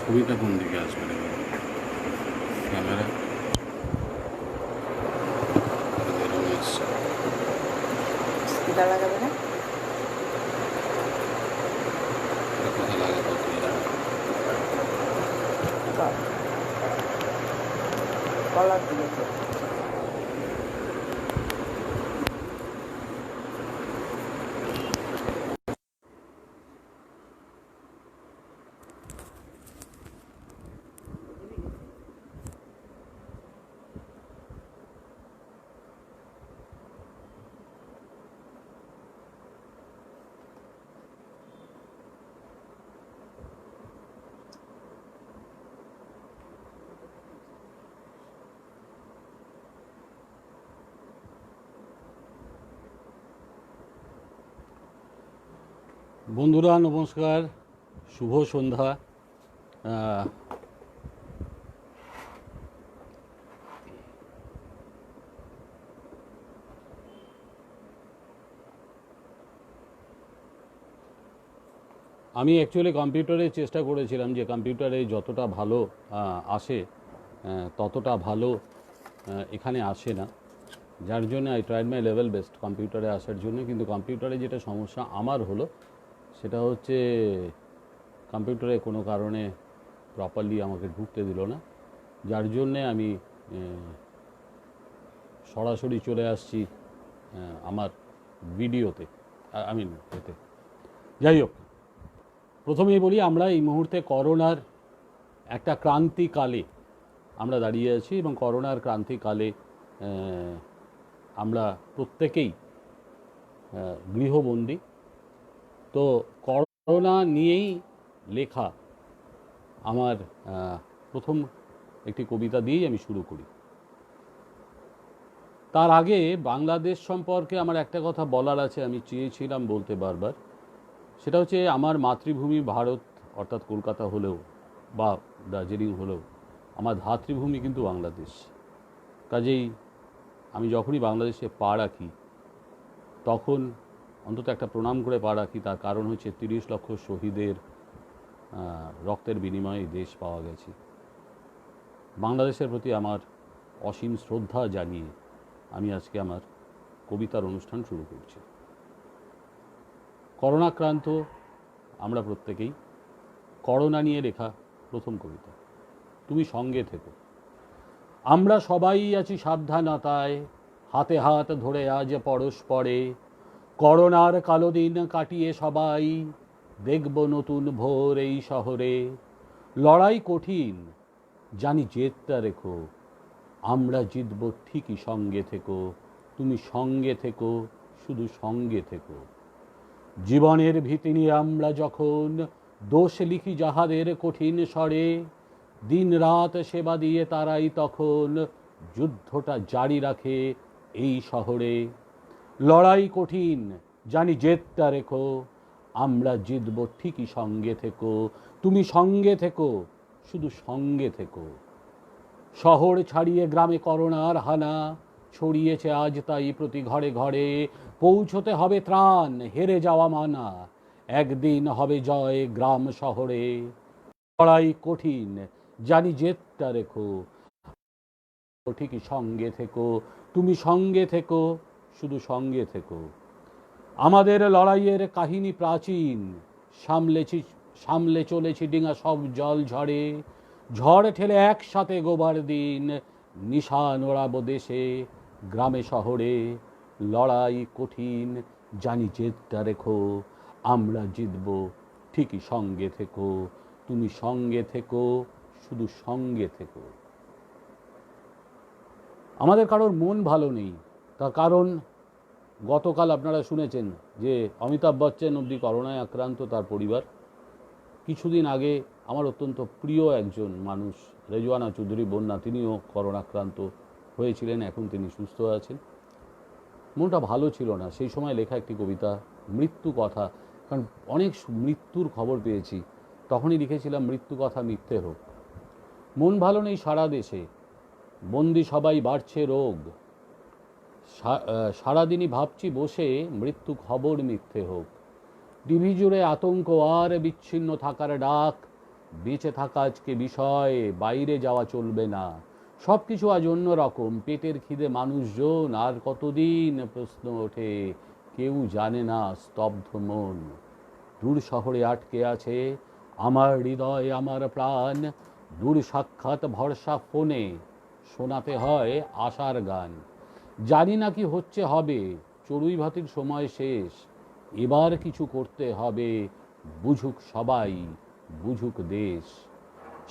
ছবিটা কোন দিকে আসবে না ক্যামেরা স্পিকার লাগাবে না? কোথায় লাগাবো কলার দিকে। বন্ধুরা নমস্কার, শুভ সন্ধ্যা। আমি অ্যাকচুয়ালি কম্পিউটারে চেষ্টা করেছিলাম যে কম্পিউটারে যতটা ভালো আসে ততটা ভালো এখানে আসে না, যার জন্য I tried my level best কম্পিউটারে আসার জন্য। কিন্তু কম্পিউটারে যেটা সমস্যা আমার হলো সেটা হচ্ছে কম্পিউটারে কোনো কারণে প্রপারলি আমাকে ঢুকতে দিল না, যার জন্যে আমি সরাসরি চলে আসছি আমার ভিডিওতে, এতে। যাই হোক, প্রথমেই বলি, আমরা এই মুহূর্তে করোনার একটা ক্রান্তিকালে আমরা দাঁড়িয়ে আছি এবং করোনার ক্রান্তিকালে আমরা প্রত্যেকেই গৃহবন্দী। তো করোনা নিয়েই লেখা আমার প্রথম একটি কবিতা দিয়েই আমি শুরু করি। তার আগে বাংলাদেশ সম্পর্কে আমার একটা কথা বলার আছে, আমি চেয়েছিলাম বলতে বারবার। সেটা হচ্ছে আমার মাতৃভূমি ভারত অর্থাৎ কলকাতা হলেও বা দার্জিলিং হলেও আমার ধাত্রীভূমি কিন্তু বাংলাদেশ। কাজেই আমি যখনই বাংলাদেশে পা রাখি তখন অন্তত একটা প্রণাম করে পা রাখি। তার কারণ হচ্ছে 30 লক্ষ শহীদের রক্তের বিনিময়ে দেশ পাওয়া গেছে। বাংলাদেশের প্রতি আমার অসীম শ্রদ্ধা জানিয়ে আমি আজকে আমার কবিতার অনুষ্ঠান শুরু করছি। করোনাক্রান্ত আমরা প্রত্যেকেই। করোনা নিয়ে লেখা প্রথম কবিতা, তুমি সঙ্গে থেকো। আমরা সবাই আছি সাবধানতায়, হাতে হাত ধরে আজ পরস্পরে। করোনার কালো দিন কাটিয়ে সবাই দেখব নতুন ভোর এই শহরে। লড়াই কঠিন, জানি জেদটা রেখো। আমরা জিতব ঠিকই, সঙ্গে থেকো। তুমি সঙ্গে থেকো, শুধু সঙ্গে থেকো। জীবনের ভীতি নিয়ে আমরা যখন দোষ লিখি যাহাদের কঠিন স্বরে, দিন রাত সেবা দিয়ে তারাই তখন যুদ্ধটা জারি রাখে এই শহরে। লড়াই কঠিন, জানি জেদটা রেখো। আমরা জিতব ঠিকই, সঙ্গে থেকো। তুমি সঙ্গে থেকো, শুধু সঙ্গে থেকো। শহর ছাড়িয়ে গ্রামে করোনার হানা ছড়িয়েছে আজ, তাই প্রতি ঘরে ঘরে পৌঁছতে হবে ত্রাণ, হেরে যাওয়া মানা। একদিন হবে জয় গ্রাম শহরে। লড়াই কঠিন, জানি জেদটা রেখো। ঠিকই সঙ্গে থেকো, তুমি সঙ্গে থেকো, শুধু সঙ্গে থেকো। আমাদের লড়াইয়ের কাহিনী প্রাচীন, সামলে চলেছি ডিঙা সব জল ঝড়ে। ঝড় ঠেলে একসাথে গোবার দিন, নিশান ওড়াবো দেশে গ্রামে শহরে। লড়াই কঠিন, জানি জেদটা রেখো। আমরা জিতব ঠিকই, সঙ্গে থেকো। তুমি সঙ্গে থেকো, শুধু সঙ্গে থেকো। আমাদের কারোর মন ভালো নেই, তার কারণ গতকাল আপনারা শুনেছেন যে অমিতাভ বচ্চন অবধি করোনায় আক্রান্ত, তার পরিবার। কিছুদিন আগে আমার অত্যন্ত প্রিয় একজন মানুষ, রেজওয়ানা চৌধুরী বন্যা, তিনিও করোনাক্রান্ত হয়েছিলেন, এখন তিনি সুস্থ আছেন। মনটা ভালো ছিল না। সেই সময় লেখা একটি কবিতা, মৃত্যু কথা, কারণ অনেক মৃত্যুর খবর পেয়েছি, তখনই লিখেছিলাম মৃত্যু কথা মিথ্যে হোক। মন ভালো নেই সারা দেশে, বন্দি সবাই, বাড়ছে রোগ। সারাদিনই ভাবছি বসে মৃত্যু খবর মিথ্যে হোক। টিভি জুড়ে আতঙ্ক আর বিচ্ছিন্ন থাকার ডাক। বেঁচে থাকা আজকে বিষয়, বাইরে যাওয়া চলবে না, সব কিছু আজ অন্যরকম, পেটের খিদে মানুষজন, আর কতদিন প্রশ্ন ওঠে, কেউ জানে না, স্তব্ধ মন। দূর শহরে আটকে আছে আমার হৃদয়, আমার প্রাণ, দূর সাক্ষাৎ ভরসা ফোনে, শোনাতে হয় আশার গান। জানি না কি হচ্ছে হবে, চড়ুই ভাতির সময় শেষ, এবার কিছু করতে হবে, বুঝুক সবাই, বুঝুক দেশ।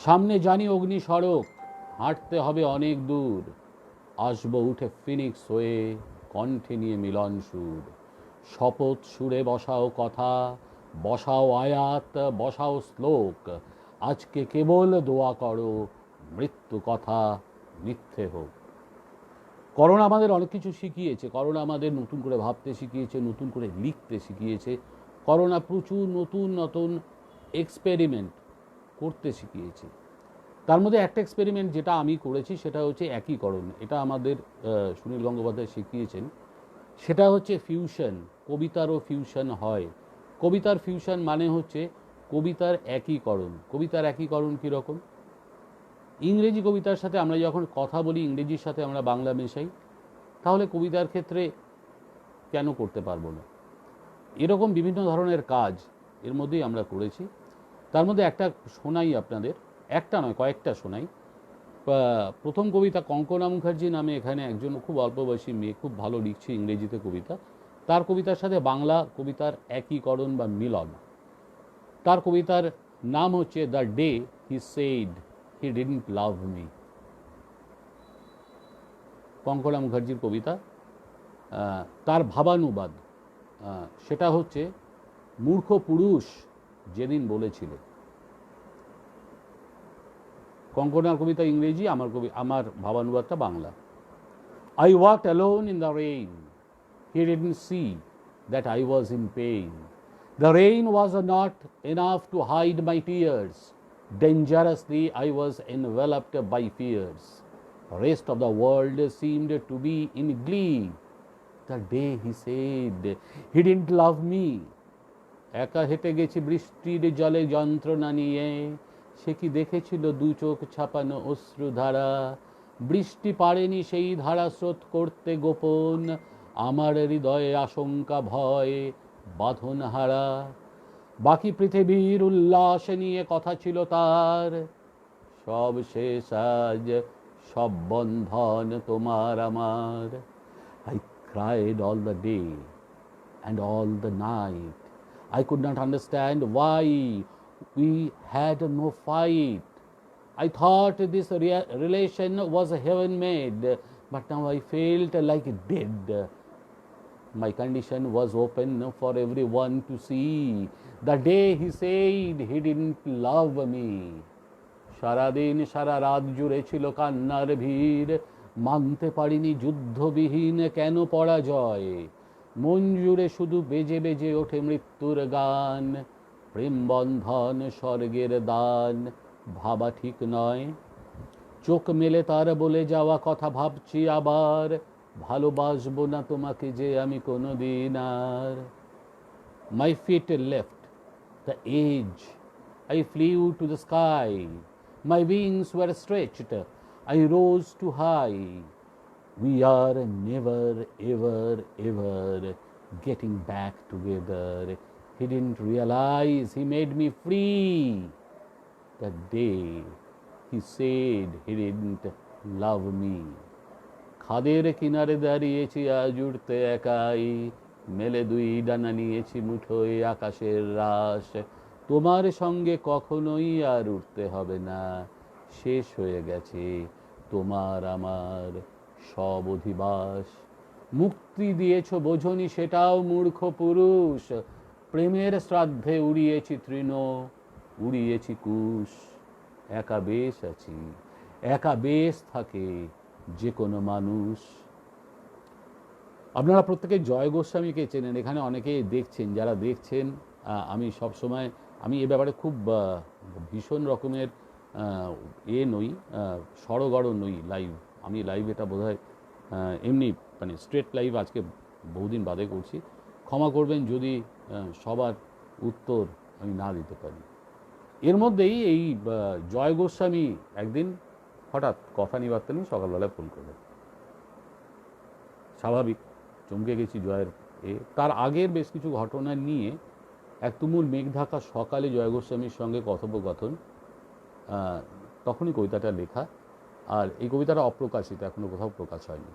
সামনে জানি অগ্নি সড়ক, হাঁটতে হবে অনেক দূর, আসবো উঠে ফিনিক্স হয়ে, কণ্ঠে নিয়ে মিলন সুর। শপথ সুরে বসাও কথা, বসাও আয়াত, বসাও শ্লোক, আজকে কেবল দোয়া করো, মৃত্যু কথা মিথ্যে হোক। করোনা আমাদের অনেক কিছু শিখিয়েছে, করোনা আমাদের নতুন করে ভাবতে শিখিয়েছে, নতুন করে লিখতে শিখিয়েছে, করোনা প্রচুর নতুন নতুন এক্সপেরিমেন্ট করতে শিখিয়েছে। তার মধ্যে একটা এক্সপেরিমেন্ট যেটা আমি করেছি সেটা হচ্ছে একীকরণ। এটা আমাদের সুনীল গঙ্গোপাধ্যায় শিখিয়েছেন। সেটা হচ্ছে ফিউশন, কবিতারও ফিউশন হয়। কবিতার ফিউশন মানে হচ্ছে কবিতার একীকরণ। কবিতার একীকরণ কীরকম? ইংরেজি কবিতার সাথে আমরা যখন কথা বলি, ইংরেজির সাথে আমরা বাংলা মেশাই, তাহলে কবিতার ক্ষেত্রে কেন করতে পারবো না? এরকম বিভিন্ন ধরনের কাজ এর মধ্যেই আমরা করেছি। তার মধ্যে একটা শোনাই আপনাদের, একটা নয় কয়েকটা শোনাই। প্রথম কবিতা কঙ্কনা মুখার্জি নামে এখানে একজন খুব অল্প বয়সী মেয়ে, খুব ভালো লিখছে ইংরেজিতে কবিতা। তার কবিতার সাথে বাংলা কবিতার একীকরণ বা মিলন। তার কবিতার নাম হচ্ছে the day he said he didn't love me. Kankana মুখার্জির কবিতা। তার ভাবানুবাদ সেটা হচ্ছে মূর্খ পুরুষ যেদিন বলেছিল। কঙ্কনার কবিতা ইংরেজি, আমার ভাবানুবাদটা Bangla. I walked alone in the rain. He didn't see that I was in pain. The rain was not enough to hide my tears. Dangerously I was enveloped by fears. The rest of the world seemed to be in glee. The day he said he didn't love me. একা হেঁটে গেছি বৃষ্টির জলে যন্ত্রণা নিয়ে, সে কি দেখেছিল দু চোখ ছাপানো অশ্রুধারা। বৃষ্টি পারেনি সেই ধারা স্রোত করতে গোপন, আমার হৃদয়ে আশঙ্কা ভয় বাঁধন হারা। বাকি পৃথিবীর উল্লাস নিয়ে কথা ছিল তার, সব শেষ আজ, সব বন্ধন তোমার আমার। I cried all the day and all the night. I could not understand why we had no fight. I thought this relation was heaven made, but now I felt like dead. My condition was open for everyone to see. The day he said he didn't love me. সারাদিন সারা রাত জুড়ে ছিল কান্নার ভিড়, মানতে পারিনি যুদ্ধবিহীন কেন পরাজয়। মন জুড়ে শুধু বেজে বেজে ওঠে মৃত্যুর গান, প্রেম বন্ধন স্বর্গের দান, ভাবা ঠিক নয়। চোখ মেলে তার বলে যাওয়া কথা ভাবছি আবার, ভালোবাসবো না তোমাকে যে আমি কোনোদিন আর। My feet left the edge, I flew to the sky. My wings were stretched, I rose too high. We are never, ever, ever getting back together. He didn't realize he made me free. That day he said he didn't love me. খাদের কিনারে দাঁড়িয়েছি আজ উঠতে একাই, মেলে দুই ডানা নিয়েছি মুঠোয় আকাশের রাশ। তোমার সঙ্গে কখনোই আর উঠতে হবে না, শেষ হয়ে গেছে তোমার আমার সব অধিবাস। মুক্তি দিয়েছ বোঝনি সেটাও মূর্খ পুরুষ, প্রেমের শ্রাদ্ধে উড়িয়েছি তৃণ, উড়িয়েছি কুশ। একা বেশ আছি, একা বেশ থাকে যে কোনো মানুষ। আপনারা প্রত্যেকে জয় গোস্বামীকে চেনেন, এখানে অনেকে দেখছেন, যারা দেখছেন আমি সবসময়, আমি এ ব্যাপারে খুব ভীষণ রকমের নই, সড়গড় নই লাইভ। আমি লাইভ এটা বোধহয় এমনি মানে স্ট্রেট লাইভ আজকে বহুদিন বাদে করছি, ক্ষমা করবেন যদি সবার উত্তর আমি না দিতে পারি। এর মধ্যেই এই জয় গোস্বামী একদিন হঠাৎ কথা নিবার্তে নিয়ে সকালবেলায় ফোন করলেন। স্বাভাবিক, চমকে গেছি জয়ের তার আগের বেশ কিছু ঘটনা নিয়ে এক তুমুল মেঘ ঢাকা সকালে জয় গোস্বামীর সঙ্গে কথোপকথন, তখনই কবিতাটা লেখা। আর এই কবিতাটা অপ্রকাশিত, এখনো কোথাও প্রকাশ হয়নি।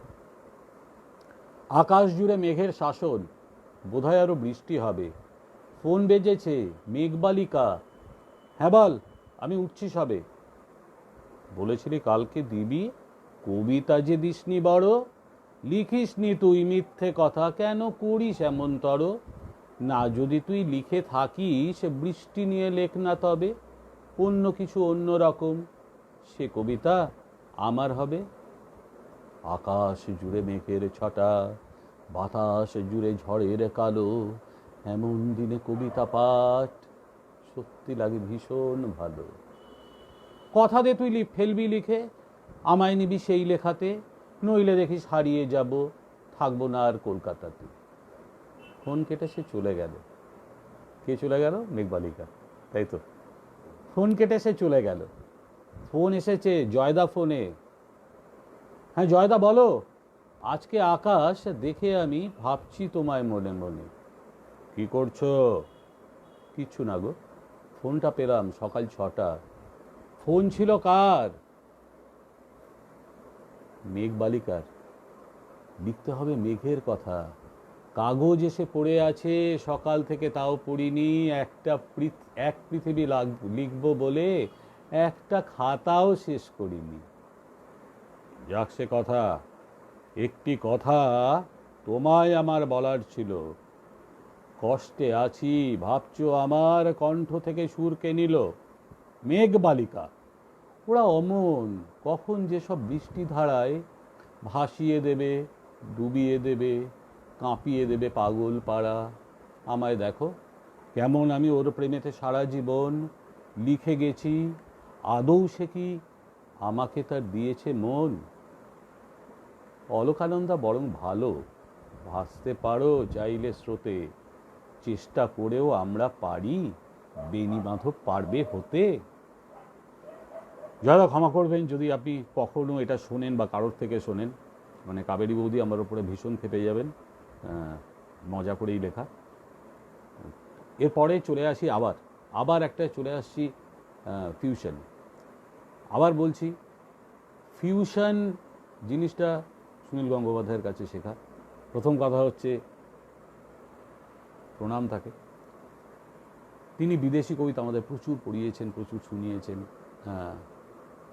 আকাশ জুড়ে মেঘের শাসন, বোধহয় আরও বৃষ্টি হবে। ফোন বেজেছে, মেঘবালিকা। হ্যাঁ বল, আমি উঠছি সবে। বলেছিলি কালকে দিবি, কবিতা যে দিসনি বড়। লিখিসনি তুই মিথ্যে কথা, কেন করিস এমন তর। না যদি তুই লিখে থাকিস, বৃষ্টি নিয়ে লেখ না তবে। অন্য কিছু অন্য রকম, সে কবিতা আমার হবে। আকাশ জুড়ে মেঘের ছটা, বাতাস জুড়ে ঝড়ের কালো। এমন দিনে কবিতা পাঠ সত্যি লাগে ভীষণ ভালো। কথা দে তুই ফেলবি লিখে, আমায় নিবি সেই লেখাতে। নইলে দেখিস হারিয়ে যাব, থাকবো না আর কলকাতাতে। ফোন কেটে সে চলে গেল। কে চলে গেল? মেঘবালিকা, তাই তো। ফোন কেটে সে চলে গেল। ফোন এসেছে জয়দা ফোনে। হ্যাঁ জয়দা বলো, আজকে আকাশ দেখে আমি ভাবছি তোমায় মনে মনে। কি করছো? কিচ্ছু না গো, ফোনটা পেলাম সকাল 6টা। ফোন ছিল কার? মেঘবালিকার। লিখতে হবে মেঘের কথা। কাগজ এসে পড়ে আছে সকাল থেকে, তাও পড়িনি। এক পৃথিবী লিখব বলে একটা খাতাও শেষ করিনি। যাক সে কথা, একটি কথা তোমায় আমার বলার ছিল। কষ্টে আছি ভাবছো, আমার কণ্ঠ থেকে সুরকে নিল। মেঘবালিকা, ওরা অমন, কখন যেসব বৃষ্টি ধারায় ভাসিয়ে দেবে, ডুবিয়ে দেবে, কাঁপিয়ে দেবে পাগল পাড়া। আমায় দেখো কেমন আমি ওর প্রেমেতে সারা জীবন লিখে গেছি। আদৌ সে কি আমাকে তার দিয়েছে মন? অলোকানন্দা বরং ভালো, ভাসতে পারো চাইলে স্রোতে। চেষ্টা করেও আমরা পারি, বেণীমাধব পারবে হতে? যারা ক্ষমা করবেন যদি আপনি কখনো এটা শোনেন বা কারোর থেকে শোনেন, মানে কাবেরী বৌদি আমার উপরে ভীষণ খেপে যাবেন, মজা করেই লেখা। এরপরে চলে আসি আবার একটা চলে আসছি ফিউশন। আবার বলছি, ফিউশন জিনিসটা সুনীল গঙ্গোপাধ্যায়ের কাছে শেখা। প্রথম কথা হচ্ছে প্রণাম তাকে। তিনি বিদেশি কবিতা আমাদের প্রচুর পড়িয়েছেন, প্রচুর শুনিয়েছেন,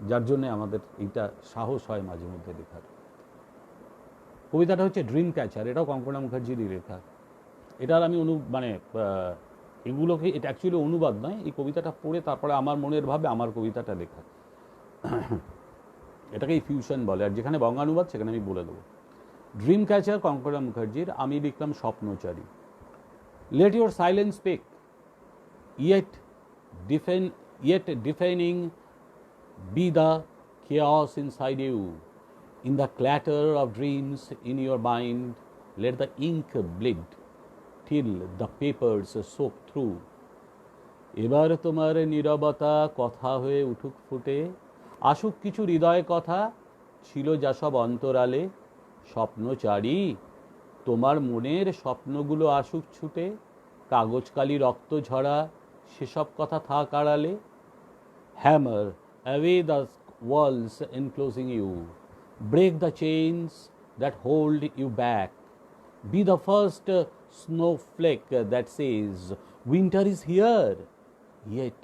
যার জন্যে আমাদের এইটা সাহস হয় মাঝে মধ্যে লেখার। কবিতাটা হচ্ছে ড্রিম ক্যাচার, এটাও কঙ্কনা মুখার্জিরই লেখা। এটার আমি এগুলোকে, এটা অ্যাকচুয়ালি অনুবাদ নয়, এই কবিতাটা পড়ে তারপরে আমার মনের ভাবে আমার কবিতাটা লেখা। এটাকেই ফিউশন বলে, আর যেখানে বঙ্গানুবাদ সেখানে আমি বলে দেবো। ড্রিম ক্যাচার কঙ্কনা মুখার্জির, আমি লিখলাম স্বপ্নচারী। Let your silence speak, yet defining be the chaos inside you. In the clatter of dreams in your mind, let the ink bleed till the papers soak through. এবার তোমার নীরবতা কথা হয়ে উঠুক ফুটে, আসুক কিছু হৃদয় কথা, ছিল যা সব অন্তরালে। স্বপ্নচারী, তোমার মনের স্বপ্নগুলো আসুক ছুটে, কাগজ কালি রক্ত ঝরা সেসব কথা থাক আড়ালে। Hammer away the walls enclosing you, break the chains that hold you back, be the first snowflake that says winter is here, yet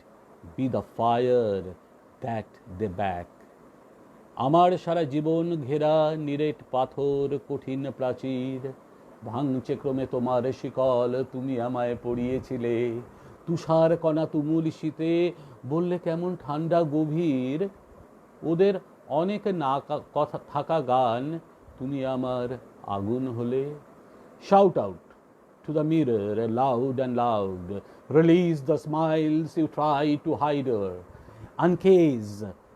be the fire that they back. আমার সারা জীবন ঘেরা নিরেট পাথর কঠিন প্রাচীর, ভাঙছে ক্রমে তোমার শিকল, তুমি আমায় পড়িয়েছিলে। তুষার কণা তুমুল শীতে, বললে কেমন ঠান্ডা গভীর। ওদের অনেক না কথা থাকা গান, তুমি আমার আগুন হলে। Shout out to the mirror loud and loud, release the smiles you try to hide her, uncase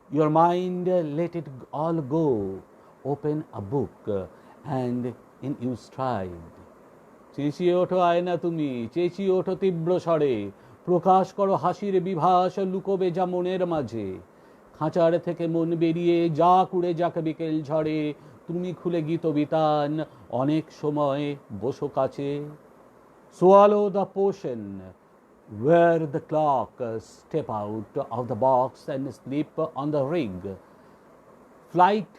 your mind, let it all go, open a book and in you stride. চেঁচিয়ে ওঠো আয়না তুমি, চেঁচিয়ে ওঠো তীব্র স্বরে, প্রকাশ করো হাসির বিভাস, লুকোবে যা মনের মাঝে। খাঁচার থেকে মন বেরিয়ে যা কুড়ে যাক বিকেল ঝড়ে, তুমি খুলে গীত বিতান অনেক সময় বসো কাছে। Swallow the potion, wear the clock, step out of the box and sleep on the ring. Flight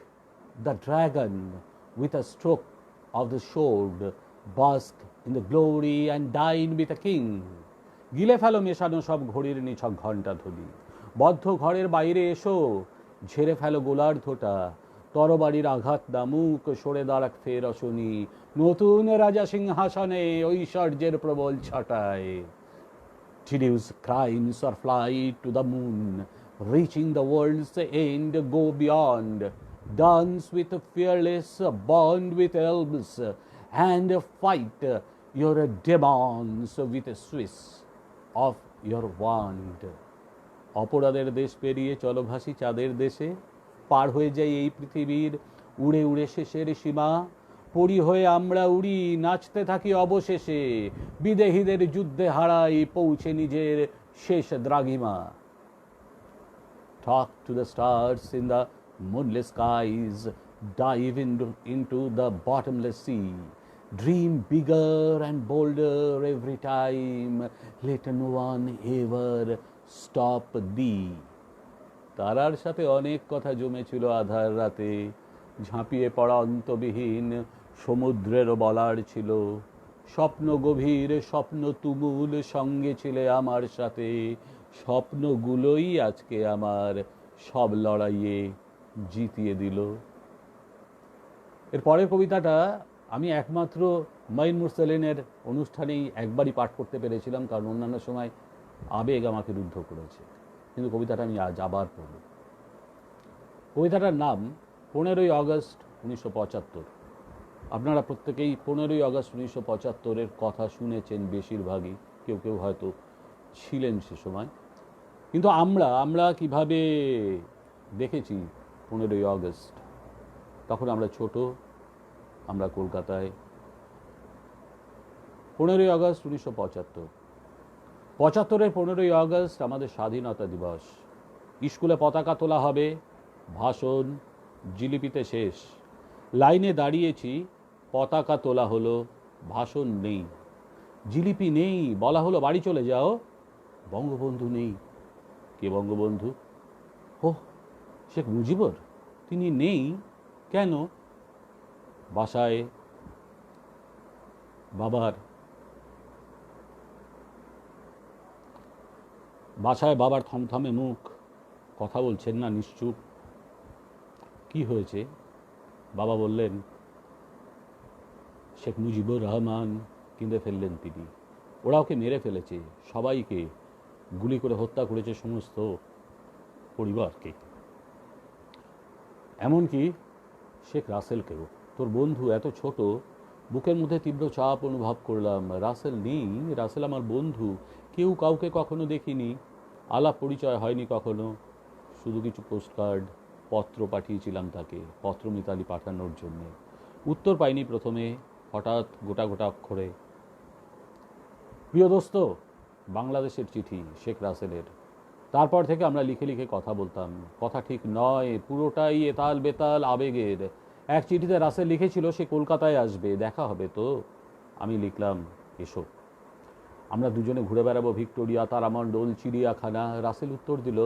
the dragon with a stroke of the sword, bask in the glory and dine with a king. গিলে ফেলো মেশানো সব ঘড়ির নিছক ঘণ্টা ধ্বনি, বদ্ধ ঘরের বাইরে এসো, ঝেড়ে ফেলো গোলার্ধটা, তরবারির আঘাত দামুক, সরে দাঁড়াক ফের অশনি, নতুন রাজা সিংহাসনে ঐশ্বর্যের প্রবল ছটায়। Seduce crimes or fly to the moon, reaching the world's end, go beyond, dance with fearless, bond with elves, and fight your demons with a swiss of your wand. অপরাধের দেশ পেরিয়ে চলো ভাসি চাঁদের দেশে, পার হয়ে যাই এই পৃথিবীর উড়ে উড়ে শেষের সীমা। পরি হয়ে আমরা উড়ি, নাচতে থাকি অবশেষে, বিদেহীদের যুদ্ধে হারাই পৌঁছে নিজের শেষ দ্রাঘিমা। Talk to the stars in the moonless skies, dive into the bottomless sea, dream bigger and bolder every time, let no one ever stop thee. তারার সাথে অনেক কথা জমেছিল আধার রাতে, ঝাঁপিয়ে পড়া অন্তবিহীন সমুদ্রেরও বলার ছিল, স্বপ্ন গভীর স্বপ্ন তুমুল সঙ্গে ছিলে আমার সাথে, স্বপ্নগুলোই আজকে আমার সব লড়াইয়ে জিতিয়ে দিল। এর পরের কবিতাটা আমি একমাত্র মাইন মুরসালিনের অনুষ্ঠানেই একবারই পাঠ করতে পেরেছিলাম, কারণ অন্যান্য সময় আবেগ আমাকে রুদ্ধ করেছে, কিন্তু কবিতাটা আমি আজ আবার পড়ব। কবিতাটার নাম 15ই আগস্ট 1975। আপনারা প্রত্যেকেই 15ই আগস্ট 1975-এর কথা শুনেছেন বেশিরভাগই, কেউ কেউ হয়তো ছিলেন সে সময়। কিন্তু আমরা কিভাবে দেখেছি 15ই আগস্ট, তখন আমরা ছোট, আমরা কলকাতায়। 15ই আগস্ট 1975, 75-এর 15ই আগস্ট আমাদের স্বাধীনতা দিবস। স্কুলে পতাকা তোলা হবে, ভাষণ জিলিপিতে শেষ। লাইনে দাঁড়িয়েছি, পতাকা তোলা হলো, ভাষণ নেই, জিলিপি নেই, বলা হলো বাড়ি চলে যাও, বঙ্গবন্ধু নেই। কে বঙ্গবন্ধু? ও শেখ মুজিবুর, তিনি নেই কেন? বাসায় বাবার থমথমে মুখ, কথা বলছেন না, নিশ্চুপ। কি হয়েছে? বাবা বললেন, শেখ মুজিবুর রহমান কিনে ফেললেন তিনি, ওরা ওকে মেরে ফেলেছে, সবাইকে গুলি করে হত্যা করেছে, সমস্ত পরিবারকে, এমনকি শেখ রাসেলকেও। তোর বন্ধু এত ছোট, বুকের মধ্যে তীব্র চাপ অনুভব করলাম। রাসেল নেই, রাসেল আমার বন্ধু, কেউ কাউকে কখনো দেখিনি, আলাপ পরিচয় হয়নি কখনো, শুধু কিছু পোস্টকার্ড পত্র পাঠিয়েছিলাম তাকে, পত্র মিতালি পাঠানোর জন্যে। উত্তর পাইনি প্রথমে, হঠাৎ গোটা গোটা অক্ষরে, প্রিয় দোস্ত, বাংলাদেশের চিঠি শেখ রাসেলের। তারপর থেকে আমরা লিখে লিখে কথা বলতাম। কথা ঠিক নয়, পুরোটাই এতাল বেতাল আবেগের। এক চিঠিতে রাসেল লিখেছিল সে কলকাতায় আসবে, দেখা হবে তো। আমি লিখলাম, এসো, আমরা দুজনে ঘুরে বেড়াবো ভিক্টোরিয়া, তারামণ্ডল, চিড়িয়াখানা। রাসেল উত্তর দিল,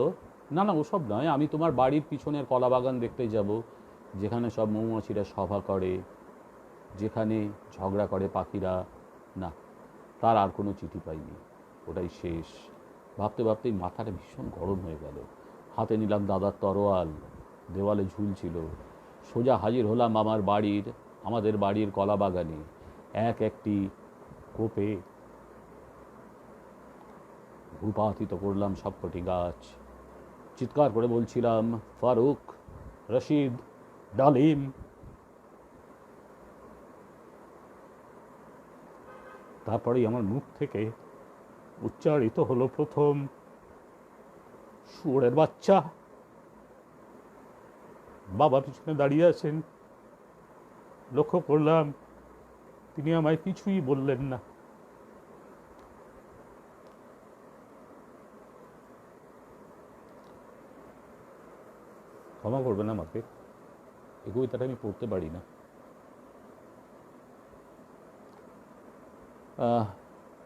না না ওসব নয়, আমি তোমার বাড়ির পিছনের কলাবাগান দেখতে যাব, যেখানে সব মৌমাছিরা সভা করে, যেখানে ঝগড়া করে পাখিরা। না, তার আর কোনো চিঠি পাইনি, ওটাই শেষ। ভাবতে ভাবতেই মাথাটা ভীষণ গরম হয়ে গেল। হাতে নিলাম দাদার তরোয়াল, দেওয়ালে ঝুলছিল। সোজা হাজির হলাম আমাদের বাড়ির কলাবাগানে। এক একটি কোপে ভূপাতিত করলাম সবকটি গাছ। চিৎকার করে বলছিলাম, ফারুক, রশিদ, ডালিম। তারপরেই আমার মুখ থেকে উচ্চারিত হলো প্রথম, শুয়োরের বাচ্চা। বাবা পিছনে দাঁড়িয়ে আছেন, লক্ষ্য করলাম তিনি আমায় কিছুই বললেন না। ক্ষমা করবেন আমাকে, এই কবিতাটা আমি পড়তে পারি না।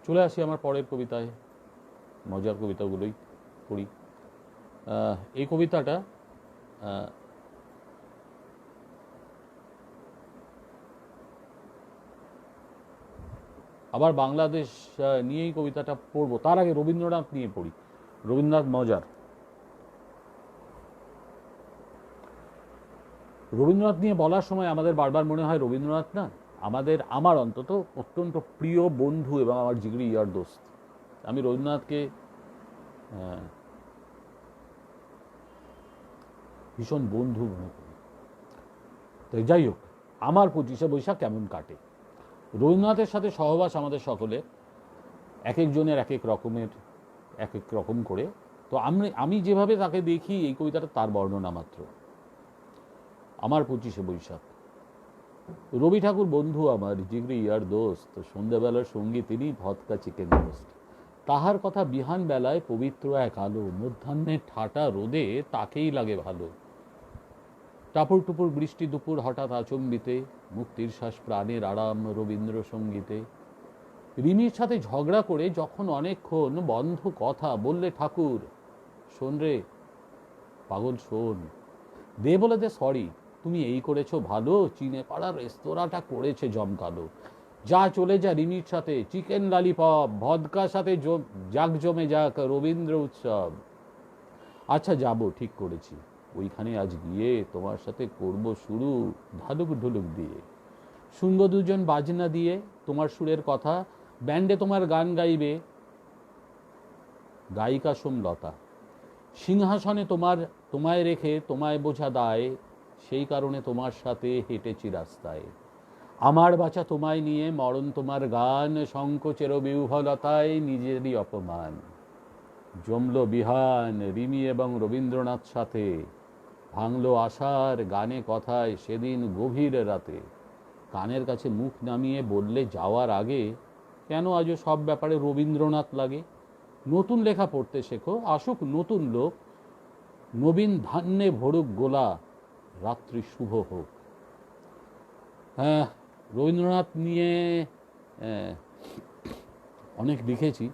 চলে আসি আমার পরের কবিতায়, মজার কবিতাগুলোই পড়ি। এই কবিতাটা আবার বাংলাদেশ নিয়েই কবিতাটা পড়বো, তার আগে রবীন্দ্রনাথ নিয়ে পড়ি। রবীন্দ্রনাথ মজার। রবীন্দ্রনাথ নিয়ে বলার সময় আমাদের বারবার মনে হয় রবীন্দ্রনাথ না, আমার অন্তত অত্যন্ত প্রিয় বন্ধু এবং আমার জিগরি ইয়ার দোস্ত। আমি রবীন্দ্রনাথকে ভীষণ বন্ধু মনে করি। তো যাই হোক, আমার 25শে বৈশাখ কেমন কাটে। রবীন্দ্রনাথের সাথে সহবাস আমাদের সকলে এক একজনের এক এক রকম করে। তো আমি যেভাবে তাকে দেখি, এই কবিতাটা তার বর্ণনা মাত্র। আমার 25শে বৈশাখ। রবি ঠাকুর বন্ধু আমার, জিগরি ইয়ার দোস্ত, সন্ধ্যাবেলার সঙ্গী তিনি, ভদকা চিকেন রোস্ট। তাহার কথা বিহান বেলায় পবিত্র এক আলো, মধ্যাহ্নের ঠাটা রোদে তাকেই লাগে ভালো। টাপুর টুপুর বৃষ্টি দুপুর হঠাৎ আচম্বিতে, মুক্তির শ্বাস প্রাণের আরাম রবীন্দ্রসঙ্গীতে। রিমির সাথে ঝগড়া করে যখন অনেকক্ষণ বন্ধ কথা বললে ঠাকুর, শোন রে পাগল শোন, দে বলে দে সরি, তুমি এই করেছো ভালো, চিনে পাড়ার রেস্তোরাঁটা করেছে জমকালো। যা চলে যা রিমির সাথে, চিকেন লালিপপ, ভদকার সাথে যাক জমে যাক রবীন্দ্র উৎসব। আচ্ছা যাব, ঠিক করেছি, ওইখানে আজ গিয়ে তোমার সাথে করব শুরু ধালুক ঢুলুক দিয়ে। শুনবো দুজন বাজনা দিয়ে তোমার সুরের কথা, ব্যান্ডে তোমার গান গাইবে গায়িকা সোমলতা। সিংহাসনে তোমায় রেখে তোমায় বোঝা দায়, সেই কারণে তোমার সাথে হেঁটেছি রাস্তায়। আমার বাঁচা তোমায় নিয়ে মরণ তোমার গান, সংকোচের বিহ্বলতায় নিজেরই অপমান। জমল বিহান রিমি এবং রবীন্দ্রনাথ সাথে, ভাঙলো আশার গানে কথায় সেদিন গভীর রাতে। কানের কাছে মুখ নামিয়ে বললে যাওয়ার আগে, কেন আজও সব ব্যাপারে রবীন্দ্রনাথ লাগে। নতুন লেখা পড়তে শেখো, আসুক নতুন লোক, নবীন ধান্যে ভরুক গোলা, রাত্রি শুভ হোক। হ্যাঁ, রবীন্দ্রনাথ নিয়ে অনেক লিখেছি।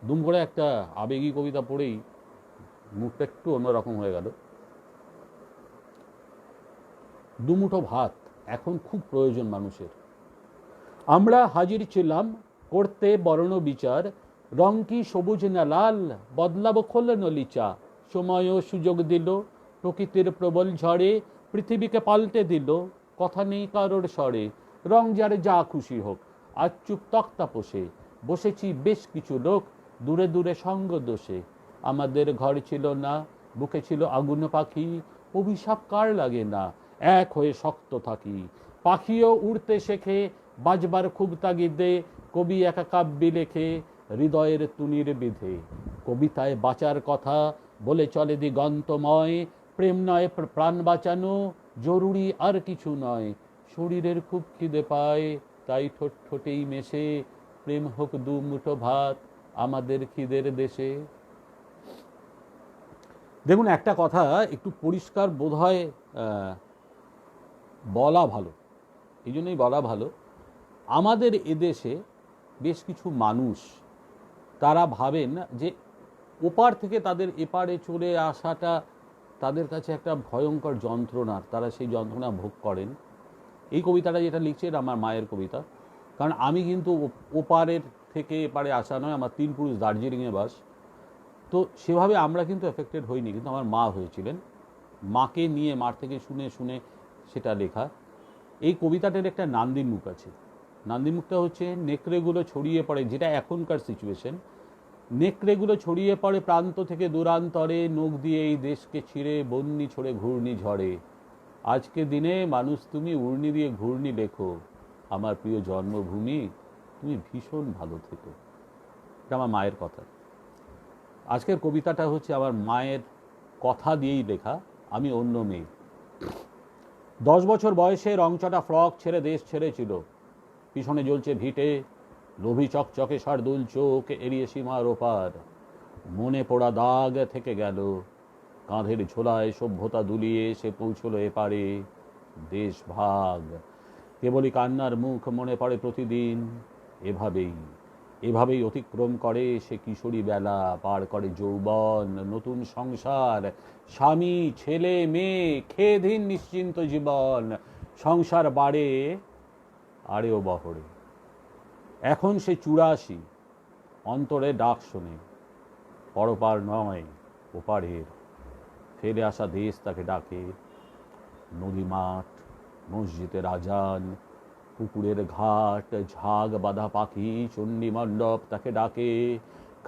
দুম করে একটা আবেগী কবিতা পড়েই মুখটা একটু অন্যরকম হয়ে গেল। দুমুঠো ভাত এখন খুব প্রয়োজন মানুষের। আমরা হাজির ছিলাম করতে বর্ণ বিচার, রং কি সবুজ না লাল, বদলাবো খোল নলিচা। সময় ও সুযোগ দিল, প্রকৃতির প্রবল ঝড়ে পৃথিবীকে পাল্টে দিল, কথা নেই কারোর স্বরে। রং যার যা খুশি হোক, আজ চুপ তক্তা পোষে বসেছি বেশ কিছু লোক, দূরে দূরে সঙ্গ দোষে। আমাদের ঘর ছিল না, বুকে ছিল আগুন পাখি, অভিশাপ কার লাগে না, এক হয়ে শক্ত থাকি। পাখিও উড়তে শেখে বাজবার খুব তাগিদে, কবি একা কাব্যে লেখে হৃদয়ের তুনির বিধে। কবিতায় বাঁচার কথা বলে চলে দিগন্তময়, প্রেম নয় প্রাণ বাঁচানো জরুরি আর কিছু নয়। শরীরের খুব খিদে পায়, তাই ঠোঁট ঠোঁটেই মেশে, প্রেম হোক দু মুঠো ভাত আমাদের খিদের দেশে। দেখুন, একটা কথা একটু পরিষ্কার বোধ হয় বলা ভালো, এই জন্যই বলা ভালো। আমাদের এদেশে বেশ কিছু মানুষ তারা ভাবেন যে ওপার থেকে তাদের এপারে চলে আসাটা তাদের কাছে একটা ভয়ঙ্কর যন্ত্রণার, তারা সেই যন্ত্রণা ভোগ করেন। এই কবিতাটা যেটা লিখছে এটা আমার মায়ের কবিতা, কারণ আমি কিন্তু ওপারের থেকে এপারে আসা নয়, আমার 3 পুরুষ দার্জিলিংয়ে বাস। তো সেভাবে আমরা কিন্তু এফেক্টেড হইনি, কিন্তু আমার মা হয়েছিলেন। মাকে নিয়ে, মার থেকে শুনে শুনে সেটা লেখা। এই কবিতাটার একটা নান্দির মুখ আছে। নান্দির মুখটা হচ্ছে, নেকড়েগুলো ছড়িয়ে পড়ে, যেটা এখনকার সিচুয়েশন, নেকড়েগুলো ছড়িয়ে পড়ে প্রান্ত থেকে দূরান্তরে, নখ দিয়ে এই দেশকে ছিঁড়ে বন্যি ছড়ে ঘূর্ণি ঝড়ে। আজকে দিনে মানুষ তুমি উর্নি দিয়ে ঘূর্ণি লেখো, আমার প্রিয় জন্মভূমি তুমি ভীষণ ভালো থেকো। এটা আমার মায়ের কথা। আজকের কবিতাটা হচ্ছে আমার মায়ের কথা দিয়েই লেখা, আমি অন্য মেয়ে। 10 বছর বয়সে রংচটা ফ্রক ছেড়ে দেশ ছেড়েছিল, পিছনে জ্বলছে ভিটে, লোভী চকচকে শার্দুল চোখ এড়িয়ে সীমার ওপার। মনে পড়া দাগ থেকে গেল, কাঁধের ঝোলায় সভ্যতা দুলিয়ে সে পৌঁছল এপারে। দেশ ভাগ, কেবলই কান্নার মুখ মনে পড়ে প্রতিদিন। এভাবেই এভাবেই অতিক্রম করে সে কিশোরী বেলা, পার করে যৌবন, নতুন সংসার, স্বামী, ছেলে, মেয়ে, খেয়েধীন নিশ্চিন্ত জীবন। সংসার বাড়ে আরেও বহরে। এখন সে 84, অন্তরে ডাক শোনে, পরপার নয় ওপারের। ফেলে আসা দেশ তাকে ডাকে। নদী মাঠ, মসজিদের আজান, পুকুরের ঘাট, ঝাগ বাঁধা পাখি, চণ্ডী মণ্ডপ তাকে ডাকে।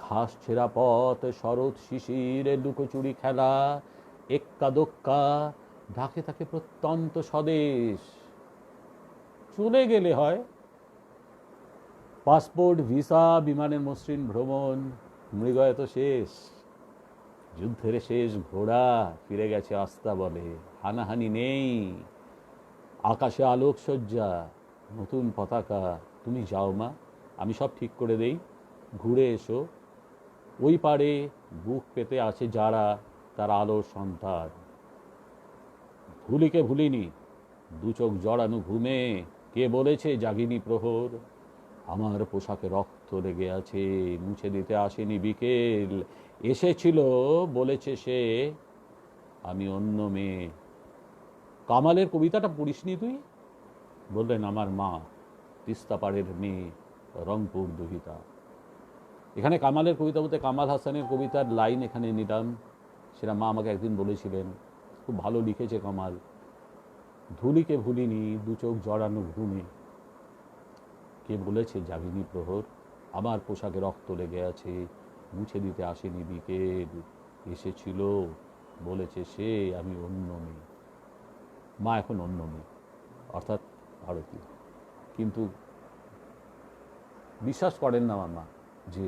ঘাস ছেঁড়া পথ, শরৎ শিশির, লুকোচুরি খেলা, এক্কা দোক্কা ডাকে তাকে প্রত্যন্ত স্বদেশ। চলে গেলে হয় পাসপোর্ট, ভিসা, বিমানের মসৃণ ভ্রমণ, মৃগয় তো শেষ। যুদ্ধের শেষ ঘোড়া ফিরে গেছে আস্তা বলে। হানাহানি নেই, আকাশে আলোকসজ্জা, নতুন পতাকা। তুমি যাও মা, আমি সব ঠিক করে দেই। ঘুরে এসো, ওই পারে বুক পেতে আছে যারা, তার আলোর সন্তান। ধুলিকে ভুলিনি, দু চোখ জড়ানো ঘুমে কে বলেছে জাগিনি প্রহর। আমার পোশাকে রক্ত লেগে আছে, মুছে দিতে আসেনি বিকেল। এসেছিল বলেছে সে, আমি অন্য মেয়ে। কামালের কবিতাটা পড়িসনি তুই? বললেন আমার মা, তিস্তা পাড়ের মেয়ে, রংপুর দুহিতা। এখানে কামালের কবিতা বলতে কামাল হাসানের কবিতার লাইন এখানে নিলাম। সেটা মা আমাকে একদিন বলেছিলেন, খুব ভালো লিখেছে কামাল। ধুলিকে ভুলিনি, দু চোখ জড়ানো ঘুমে কে বলেছে জাগিনি প্রহর। আমার পোশাকে রক্ত লেগে আছে, মুছে দিতে আসেনি বিকেল। এসেছিল বলেছে সে, আমি অন্য মেয়ে। মা এখন অন্য মেয়ে, অর্থাৎ ভারতীয়। কিন্তু বিশ্বাস করেন না আমার মা যে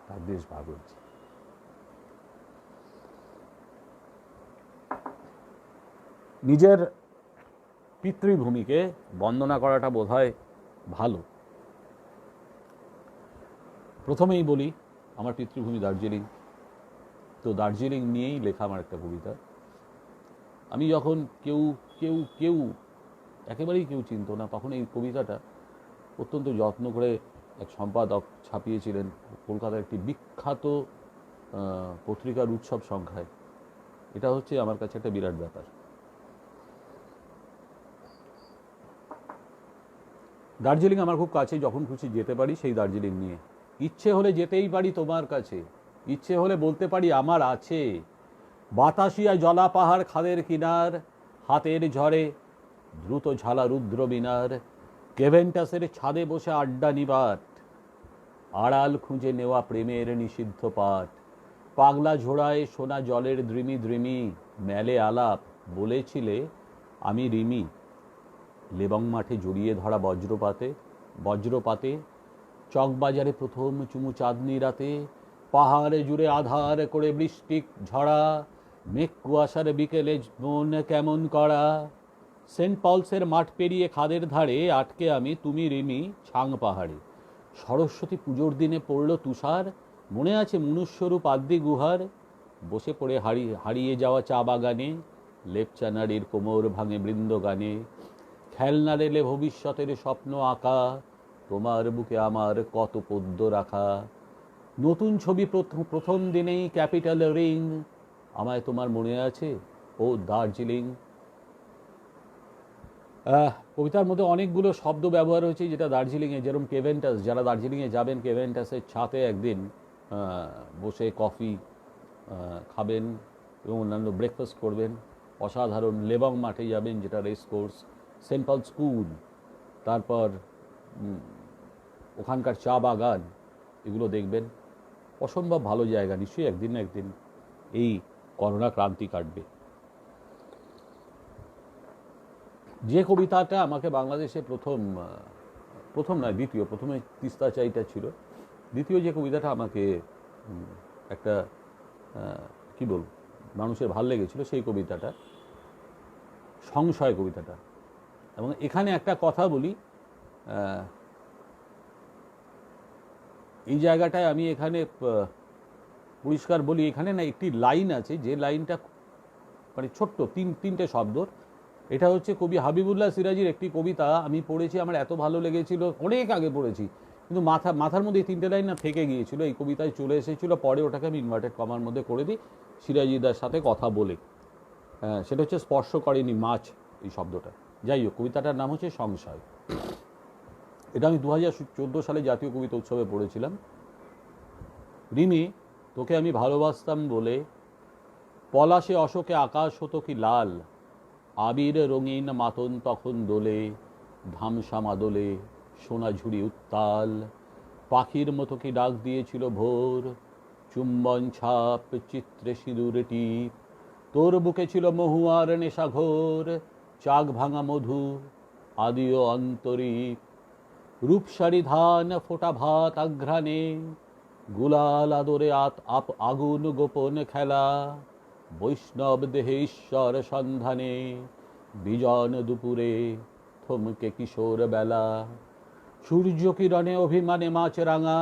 তার দেশ ভাগ হচ্ছে। নিজের পিতৃভূমিকে বন্দনা করাটা বোধহয় ভালো। প্রথমেই বলি, আমার পিতৃভূমি দার্জিলিং। তো দার্জিলিং নিয়েই লেখা আমার একটা কবিতা। আমি যখন কেউ কেউ কেউ একেবারেই কেউ চিনত না, তখন এই কবিতাটা অত্যন্ত যত্ন করে এক সম্পাদক ছাপিয়েছিলেন কলকাতার একটি বিখ্যাত পত্রিকার উৎসব সংখ্যায়। এটা হচ্ছে আমার কাছে একটা বিরাট ব্যাপার। দার্জিলিং আমার খুব কাছে, যখন খুশি যেতে পারি সেই দার্জিলিং নিয়ে। ইচ্ছে হলে যেতেই পারি তোমার কাছে, ইচ্ছে হলে বলতে পারি আমার আছে। বাতাসিয়া জলা পাহাড় খাদের কিনার, হাতের ঝড়ে দ্রুত ঝালা রুদ্র বিনার। কেভেন্টাসের ছাদে বসে আড্ডা নিবাট, আড়াল খুঁজে নেওয়া প্রেমের নিষিদ্ধ পাঠ। পাগলা ঝোড়ায় সোনা জলের দ্রিমি দ্রিমি, মেলে আলাপ বলেছিলে আমি রিমি। লেবং মাঠে জড়িয়ে ধরা বজ্রপাতে, চকবাজারে প্রথম চুমু চাঁদনি রাতে। পাহাড়ে জুড়ে আধার করে বৃষ্টিক ঝরা, মেঘ কুয়াশার বিকেলে মন কেমন করা। সেন্ট পলসের মাঠ পেরিয়ে খাদের ধারে আটকে আমি তুমি রিমি ছাং পাহাড়ে। সরস্বতী পুজোর দিনে পড়ল তুষার, মনে আছে মনুষ্যরূপ আদ্যি গুহার। বসে পড়ে হারিয়ে যাওয়া চা বাগানে, লেপচা নারীর কোমর ভাঙে বৃন্দগানে। খেলনা রেলে ভবিষ্যতের স্বপ্ন আঁকা, তোমার বুকে আমার কত পদ্য রাখা। নতুন ছবি প্রথম দিনেই ক্যাপিটাল রিং, আমায় তোমার মনে আছে ও দার্জিলিং। কবিতার মধ্যে অনেকগুলো শব্দ ব্যবহার হয়েছে যেটা দার্জিলিংয়ে, যেরকম কেভেন্টাস। যারা দার্জিলিংয়ে যাবেন, কেভেন্টাসের ছাতে একদিন বসে কফি খাবেন এবং অন্যান্য ব্রেকফাস্ট করবেন, অসাধারণ। লেবং মাঠে যাবেন, যেটা রেস কোর্স। সেন্ট পল স্কুল, তারপর ওখানকার চা বাগান, এগুলো দেখবেন। অসম্ভব ভালো জায়গা। নিশ্চয়ই একদিন না একদিন এই করোনা ক্রান্তি কাটবে। যে কবিতাটা আমাকে বাংলাদেশে প্রথম নয় দ্বিতীয়, প্রথমে তিস্তা চাইটা ছিল, দ্বিতীয় যে কবিতাটা আমাকে একটা কি বলব মানুষের ভাল লেগেছিল, সেই কবিতাটা সংশয় কবিতাটা। এবং এখানে একটা কথা বলি, এই জায়গাটায় আমি এখানে পরিষ্কার বলি, এখানে না একটি লাইন আছে, যে লাইনটা মানে ছোট্ট তিনটে শব্দর। এটা হচ্ছে কবি হাবিবুল্লাহ সিরাজির একটি কবিতা, আমি পড়েছি, আমার এত ভালো লেগেছিল, অনেক আগে পড়েছি, কিন্তু মাথার মধ্যে এই তিনটে লাইন না থেকে গিয়েছিল, এই কবিতায় চলে এসেছিল, পরে ওটাকে আমি ইনভার্টেড কমার মধ্যে করে দিই সিরাজিদার সাথে কথা বলে। সেটা হচ্ছে স্পর্শ করেনি মাছ, এই শব্দটা। যাই হোক, কবিতাটার নাম হচ্ছে সংশয়। এটা আমি 2014 সালে জাতীয় কবিতা উৎসবে পড়েছিলাম। রিমি, তোকে আমি ভালোবাসতাম বলে পলাশে অশোকে আকাশ হতো কি লাল, আবির রঙিন মাতন তখন দোলে, ধামসামা দোলে সোনা ঝুড়ি উত্তাল, পাখির মতো কি ডাক দিয়েছিল ভোর, চুম্বন ছাপ চিত্রে সিঁদুরে টিপ, তোর বুকে ছিল মহুয়ার নেশাঘোর, চাক ভাঙা মধু আদিও অন্তরীপ, রূপসারি ধান ফোটা ভাত আঘ্রাণে, গুলাল আদরে আগুন গোপন খেলা, বৈষ্ণব দেহে ঈশ্বর সন্ধানে, বিজন দুপুরে থমকে কিশোর বেলা, সূর্য কিরণে অভিমানে মাছ রাঙা,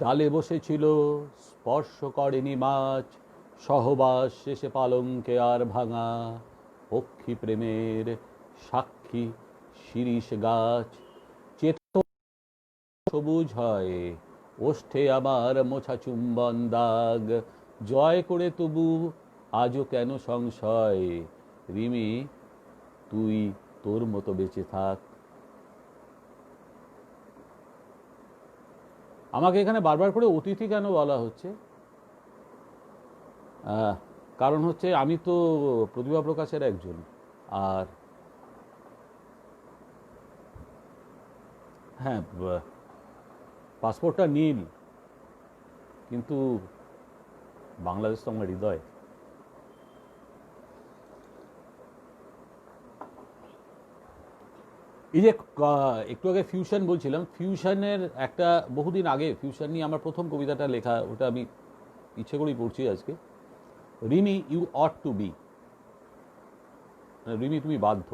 ডালে বসেছিল স্পর্শ করেনি মাছ, সহবাস শেষে পালঙ্কে আর ভাঙা, পক্ষী প্রেমের সাক্ষী শিরীষ গাছ, চেতন সবুজ হয় ওষ্ঠে আমার মোছা চুম্বন দাগ, জয় করে তবু আজও কেন সংশয়, রিমি তুই তোর মতো বেঁচে থাক। আমাকে এখানে বারবার করে অতিথি কেন বলা হচ্ছে? কারণ হচ্ছে আমি তো প্রতিভা প্রকাশের একজন, আর হ্যাঁ, পাসপোর্টটা নীল, কিন্তু বাংলাদেশ তো আমার হৃদয়। এই যে একটু আগে ফিউশন বলছিলাম, ফিউশনের একটা বহুদিন আগে ফিউশন নিয়ে আমার প্রথম কবিতাটা লেখা, ওটা আমি ইচ্ছে করেই পড়ছি আজকে। Rimi, you ought to be, Rimi তুমি বাধ্য,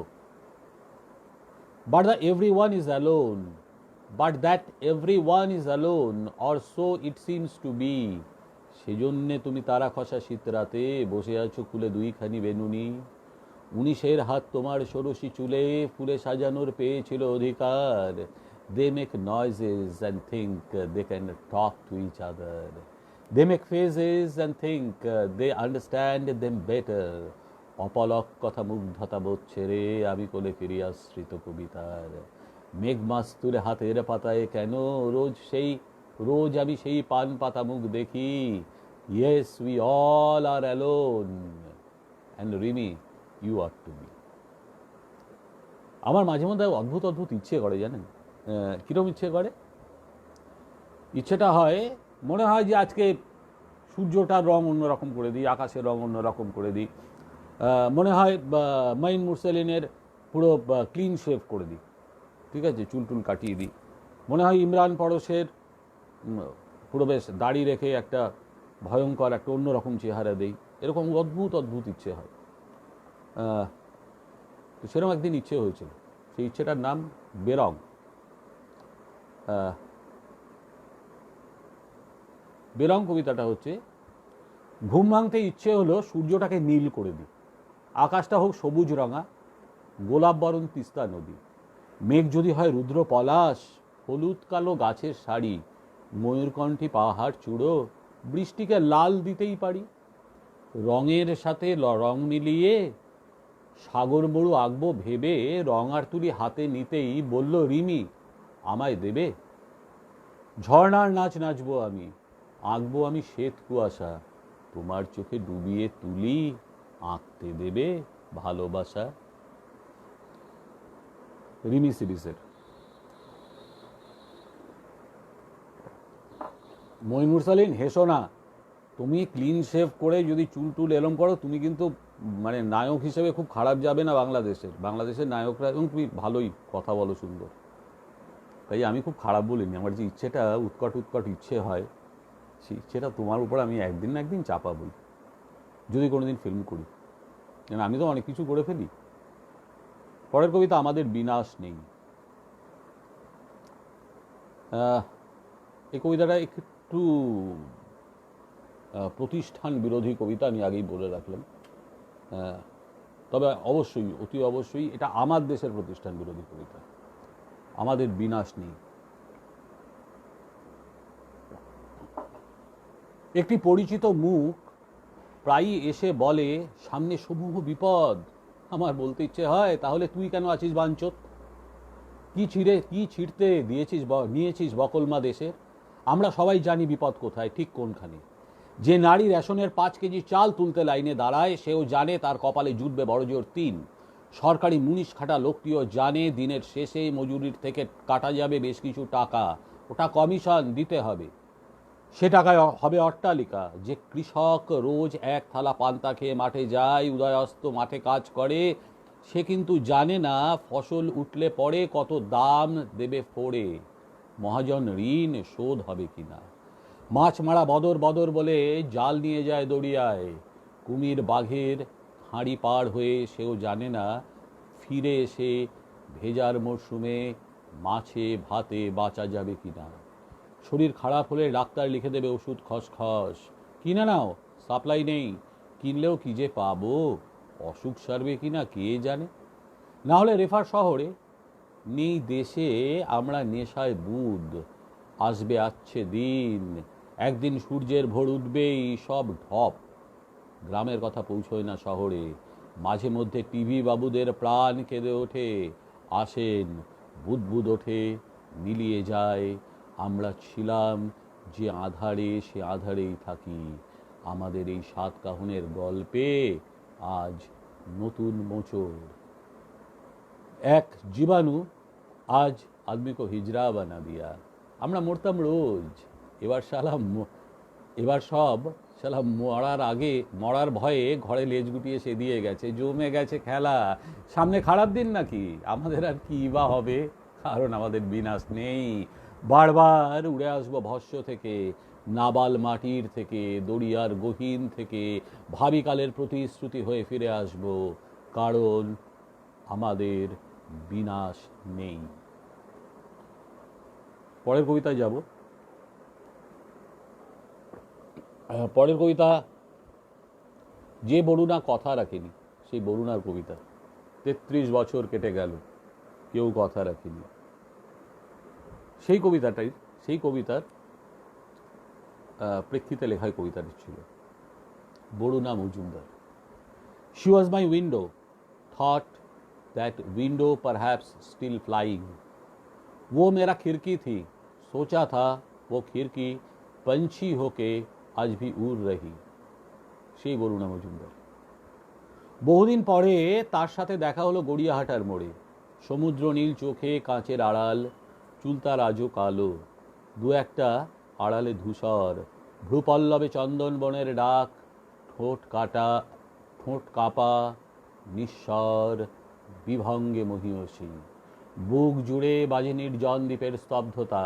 but the everyone is alone, but that everyone is alone or so it seems to be, সেজন্যে তুমি তারা খসা শীত রাতে বসে আছো খুলে দুইখানি বেনুনি, 19-এর হাত তোমার ষোড়শী চুলে ফুলে সাজানোর পেয়েছিল অধিকার, they make noises and think they can talk to each other, they make faces and think they understand them better, অপলক কথা মুগ্ধতা বোধ ছেড়ে আমি কোলে ফিরি আশ্রিত কবিতার, মেঘমাস্তুরে হাতের পাতায় কেন রোজ আমি সেই পান পাতা মুখ দেখি, yes we all are alone and Rimi you are to be. আমার মাঝে মধ্যে অদ্ভুত অদ্ভুত ইচ্ছে করে, জানেন কীরকম ইচ্ছে করে? ইচ্ছেটা হয়, মনে হয় যে আজকে সূর্যটার রং অন্যরকম করে দিই, আকাশের রং অন্যরকম করে দিই, মনে হয় মাইন মুরসালিনের পুরো ক্লিন শেভ করে দিই, ঠিক আছে, চুল টুল কাটিয়ে দিই, মনে হয় ইমরান পরশের পুরো বেশ দাড়ি রেখে একটা ভয়ঙ্কর একটা অন্যরকম চেহারা দেই, এরকম অদ্ভুত অদ্ভুত ইচ্ছে হয়। তো সেরকম একদিন ইচ্ছে হয়েছিল, সেই ইচ্ছেটার নাম বেরং। বেরং কবিতাটা হচ্ছে, ঘুম ভাঙতে ইচ্ছে হলো সূর্যটাকে নীল করে দিই, আকাশটা হোক সবুজ রঙা, গোলাপ বরণ তিস্তা নদী, মেঘ যদি হয় রুদ্র পলাশ, হলুদ কালো গাছের শাড়ি, ময়ূরকণ্ঠী পাহাড় চূড়ো, বৃষ্টিকে লাল দিতেই পারি, রঙের সাথে রং মিলিয়ে সাগর মরু আঁকবো ভেবে, রং আর তুলি হাতে নিতেই বলল রিমি আমায় দেবে, ঝর্ণার নাচ নাচবো আমি, আঁকবো আমি শ্বেত কুয়াশা, তোমার চোখে ডুবিয়ে তুলি, আঁকতে দেবে ভালোবাসা। রিমি সিরিজের। মঈন মুরসালিন, হেসো না, তুমি ক্লিন শেভ করে যদি চুল টুল এলম করো, তুমি কিন্তু মানে নায়ক হিসেবে খুব খারাপ যাবে না বাংলাদেশের নায়করা, এবং তুমি ভালোই কথা বলো সুন্দর, তাই আমি খুব খারাপ বলিনি। আমার যে ইচ্ছেটা উৎকট ইচ্ছে হয়, সেই ইচ্ছেটা তোমার উপর আমি একদিন না একদিন চাপাবই, যদি কোনোদিন ফিল্ম করি, কারণ আমি তো অনেক কিছু করে ফেলি। পরের কবিতা, আমাদের বিনাশ নেই। এই কবিতাটা একটু প্রতিষ্ঠান বিরোধী কবিতা, আমি আগেই বলে রাখলাম। তবে অবশ্যই, অতি অবশ্যই এটা আমার দেশের প্রতিষ্ঠান বিরোধী কবিতা। আমাদের বিনাশ নেই। একটি পরিচিত মুখ প্রায়ই এসে বলে, সামনে সমূহ বিপদ। আমার বলতে ইচ্ছে হয়, তাহলে তুই কেন আছিস বাঞ্চত? কি ছিঁড়তে নিয়েছিস বকলমা দেশের? আমরা সবাই জানি বিপদ কোথায়, ঠিক কোনখানে। যে নারী রেশনের 5 কেজি চাল তুলতে লাইনে দাঁড়ায়, সেও জানে তার কপালে জুটবে বড়জোর 3। সরকারি মুনিশ খাটা লোকটিও জানে দিনের শেষে মজুরির থেকে কাটা যাবে বেশ কিছু টাকা, ওটা কমিশন দিতে হবে। সে টাকায় হবে অট্টালিকা। যে কৃষক রোজ 1 থালা পান্তা খেয়ে মাঠে যায়, উদয়াস্ত মাঠে কাজ করে, সে কিন্তু জানে না ফসল উঠলে পরে কত দাম দেবে ফোড়ে, মহাজন ঋণ শোধ হবে কিনা। মাছ মারা বদর বলে জাল নিয়ে যায় দরিয়ায়, কুমির বাঘের হাঁড়ি পার হয়ে সেও জানে না ফিরে এসে ভেজার মরশুমে মাছে ভাতে বাঁচা যাবে কিনা। শরীর খারাপ হলে ডাক্তার লিখে দেবে ওষুধ খসখস, কিনে নাও, সাপ্লাই নেই, কিনলেও কি যে পাবো, অসুখ সারবে কিনা কে জানে। না হলে রেফার শহরে নেই দেশে আমরা নেশায় বুধ, আসবে আচ্ছে দিন, একদিন সূর্যের ভোর উঠবেই সব ঢপ। গ্রামের কথা পৌঁছয় না শহরে, মাঝে মধ্যে টিভি বাবুদের প্রাণ কেঁদে ওঠে, আসেন বুদবুদ ওঠে, মিলিয়ে যায়। আমরা ছিলাম যে আধারে, সে আধারেই থাকি। আমাদের এই 7 কাহনের গল্পে আজ নতুন মোচড়। এক জীবাণু আজ আদমি কো হিজরা বানা দিয়া। আমরা মরতাম রোজ, এবার সব শালা মরার ভয়ে ঘরে লেজ গুটিয়ে সে দিয়ে গেছে, জমে গেছে খেলা। সামনে খারাপ দিন নাকি, আমাদের আর কি বা হবে, কারণ আমাদের বিনাশ নেই। বারবার উড়ে আসবো ভস্য থেকে, নাবাল মাটির থেকে, দরিয়ার গহীন থেকে, ভাবিকালের প্রতিশ্রুতি হয়ে ফিরে আসব, কারণ আমাদের বিনাশ নেই। পরের কবিতায় যাব। পরের কবিতা, যে বরুণা কথা রাখেনি, সেই বরুণার কবিতা। 33 বছর কেটে গেল, কেউ কথা রাখেনি। সেই কবিতার প্রেক্ষিতে লেখায় কবিতাটি ছিল। Baruna Majumdar. She was my window, thought that window perhaps still flying. वो मेरा खिड़की थी, सोचा था वो खिड़की पंछी होके आज भी उड़ रही। সেই বরুণা মজুমদার। বহুদিন পরে তার সাথে দেখা হলো গড়িয়াহাটার মোড়ে। সমুদ্র নীল চোখে কাঁচের আড়াল, চুল তার আজও কালো, 2-একটা আড়ালে ধূসর, ভ্রুপল্লবে চন্দন বনের ডাক, ঠোঁট কাপা, নিঃস্বর, বিভঙ্গে মহীয়সী। বুক জুড়ে বাজে নির্জন দ্বীপের স্তব্ধতা।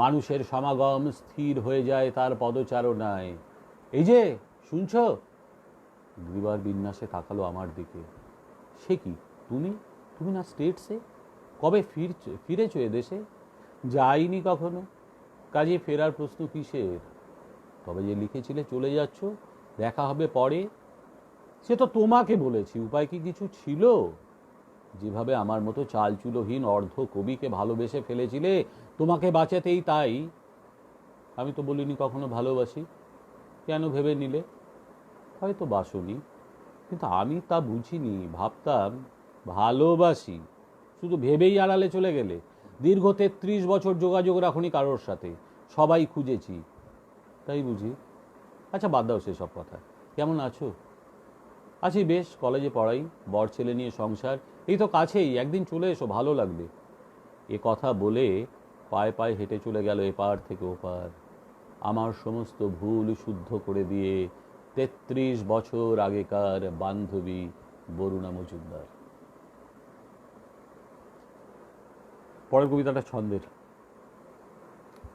মানুষের সমাগম স্থির হয়ে যায় তার পদচারণায়। এই যে শুনছ? গ্রীবার বিন্যাসে তাকালো আমার দিকে। সে কি, তুমি না স্টেটসে? কবে ফিরেছো এদেশে? যাইনি কখনো, কাজে ফেরার প্রশ্ন কিসের? তবে যে লিখেছিলে চলে যাচ্ছ, দেখা হবে পরে, সে তো তোমাকে বলেছি, উপায় কি কিছু ছিল? যেভাবে আমার মতো চালচুলোহীন অর্ধ কবিকে ভালোবেসে ফেলেছিলে, তোমাকে বাঁচাতেই তাই। আমি তো বলিনি কখনো ভালোবাসি, কেন ভেবে নিলে? হয়তো বাসনি, কিন্তু আমি তা বুঝিনি, ভাবতাম ভালোবাসি, শুধু ভেবেই আড়ালে চলে গেলে। দীর্ঘ 33 বছর যোগাযোগ রাখুনি কারোর সাথে, সবাই খুঁজেছি, তাই বুঝি। আচ্ছা বাদ দাও সেসব কথা, কেমন আছো? আছি বেশ, কলেজে পড়াই, বর ছেলে নিয়ে সংসার, এই তো কাছেই, একদিন চলে এসো, ভালো লাগবে। এ কথা বলে পায়ে পায়ে হেঁটে চলে গেল এপার থেকে ওপার, আমার সমস্ত ভুল শুদ্ধ করে দিয়ে 33 বছর আগেকার বান্ধবী বরুণা মজুমদার। পরের কবিতাটা ছন্দের।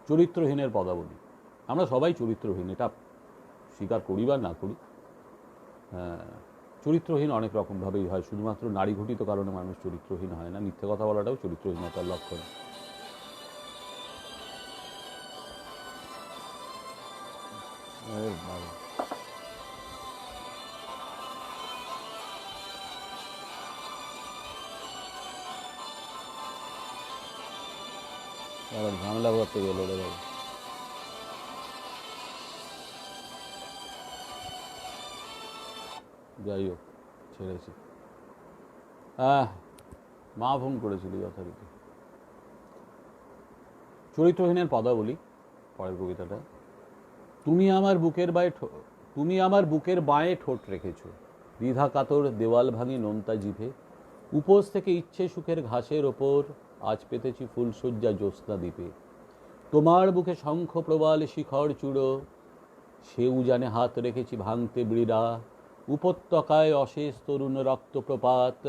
চরিত্রহীনের পদাবলী। আমরা সবাই চরিত্রহীন, এটা স্বীকার করি বা না করি। চরিত্রহীন অনেক রকমভাবেই হয়, শুধুমাত্র নারী ঘটিত কারণে মানুষ চরিত্রহীন হয় না, মিথ্যে কথা বলাটাও চরিত্রহীনতার লক্ষণ। আরে বাবা। আবার ঝামেলা করতে গেল রে বাবা। যাই হোক, ছেড়েছি। মা ফোন করেছিল যথারীতি। চরিত্রহীনের পদাবলী, পরের কবিতাটা। তুমি আমার বুকের বাঁয়ে ঠোঁট রেখেছ, দ্বিধা কাতর দেওয়াল ভাঙি নোনতা জিভে। উপোস থেকে ইচ্ছে সুখের ঘাসের ওপর আজ পেতেছি ফুলশয্যা জ্যোৎস্না দ্বীপে। তোমার বুকে শঙ্খ প্রবাল শিখর চূড়ো, সে উজানে হাত রেখেছি ভাঙতে বৃড়া। উপত্যকায় অশেষ তরুণ রক্তপ্রপাত,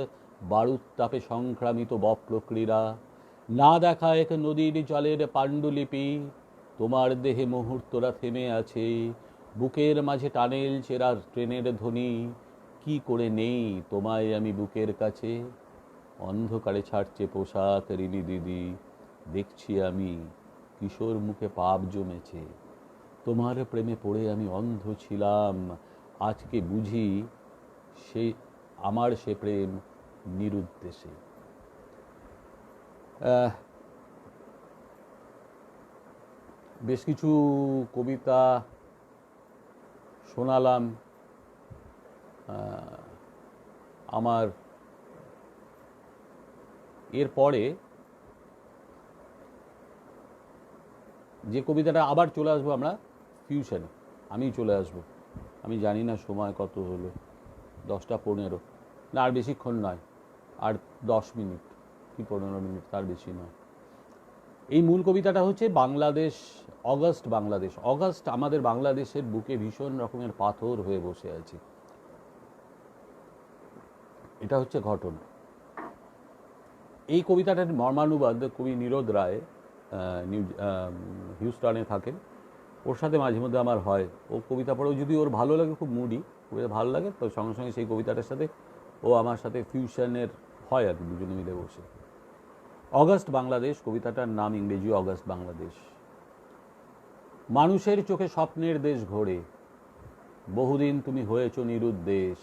বারুদ তাপে সংক্রামিত বপ্রক্রীড়া। না দেখা এক নদীর জলের পাণ্ডুলিপি, তোমার দেহে মুহূর্তরা থেমে আছে। বুকের মাঝে টানেল চেরার ট্রেনের ধ্বনি, কি করে নেই তোমায় আমি বুকের কাছে। অন্ধকারে ছাড়ছে পোশাক রিনি দিদি, দেখছি আমি কিশোর মুখে পাপ জমেছে। তোমার প্রেমে পড়ে আমি অন্ধ ছিলাম, আজকে বুঝি সে প্রেম নিরুদ্দেশে। বেশ কিছু কবিতা শোনালাম। আমার এরপরে যে কবিতাটা আবার চলে আসবো আমরা ফিউশনে, আমি চলে আসবো। আমি জানি না সময় কত হলো, 10:15, না আর বেশিক্ষণ নয়, আর 10 মিনিট কি 15 মিনিট, তার বেশি নয়। এই মূল কবিতাটা হচ্ছে বাংলাদেশ, অগাস্ট বাংলাদেশ। অগাস্ট আমাদের বাংলাদেশের বুকে ভীষণ রকমের পাথর হয়ে বসে আছে, এটা হচ্ছে ঘটনা। এই কবিতাটার মর্মানুবাদ কবি নীরদ রায়, হিউস্টনে থাকেন, ওর সাথে মাঝে মধ্যে আমার হয়। ও কবিতা পড়েও যদি ওর ভালো লাগে, খুব মুডি কবিতা ভালো লাগে, তো সঙ্গে সঙ্গে সেই কবিতাটার সাথে ও আমার সাথে ফিউশনের হয় আর কি, দুজনে মিলে বসে। অগাস্ট বাংলাদেশ কবিতাটার নাম ইংরেজি অগাস্ট বাংলাদেশ। মানুষের চোখে স্বপ্নের দেশ ঘোরে, বহুদিন তুমি হয়েছ নিরুদ্দেশ।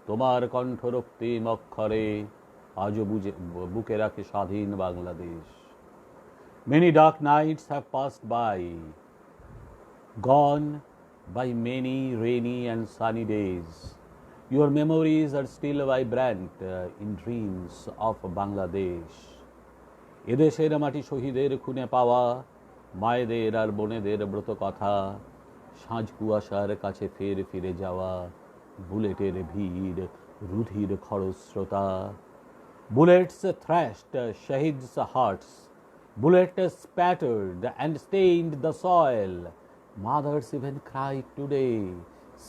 তোমার কণ্ঠ রক্তিম অক্ষরে আজও বুকে রাখে স্বাধীন Bangladesh. Many dark nights have passed by, gone by many rainy and sunny days. Your memories are still vibrant in dreams of Bangladesh. এদেশের মাটি শহীদের খুনে পাওয়া, মায়েদের আর বোনেদের ব্রত কথা, সাঁঝ কুয়াশার কাছে ফিরে যাওয়া, বুলেটের ভিড়, রুধির খরস্রোতা। Bullets thrashed shahids' hearts, bullets spattered and stained the soil. Mothers even cried today,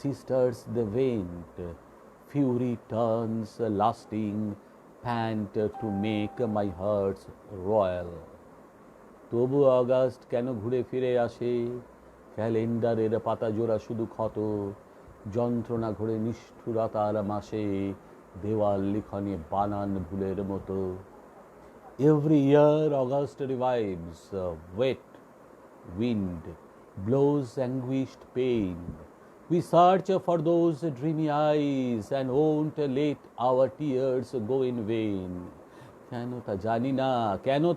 sisters they went. Fury turns lasting pant to make my heart royal. তবু অগাস্ট কেন ঘুরে ফিরে আসে, ক্যালেন্ডারের পাতা জোড়া শুধু ক্ষত, যন্ত্রণা ঘুরে নিষ্ঠুরতার মাসে, দেওয়াল লিখনে বানান ভুলের মতো। Every year August revives, wet wind blows anguished pain. We search for those dreamy eyes and won't let our tears go in vain. কেন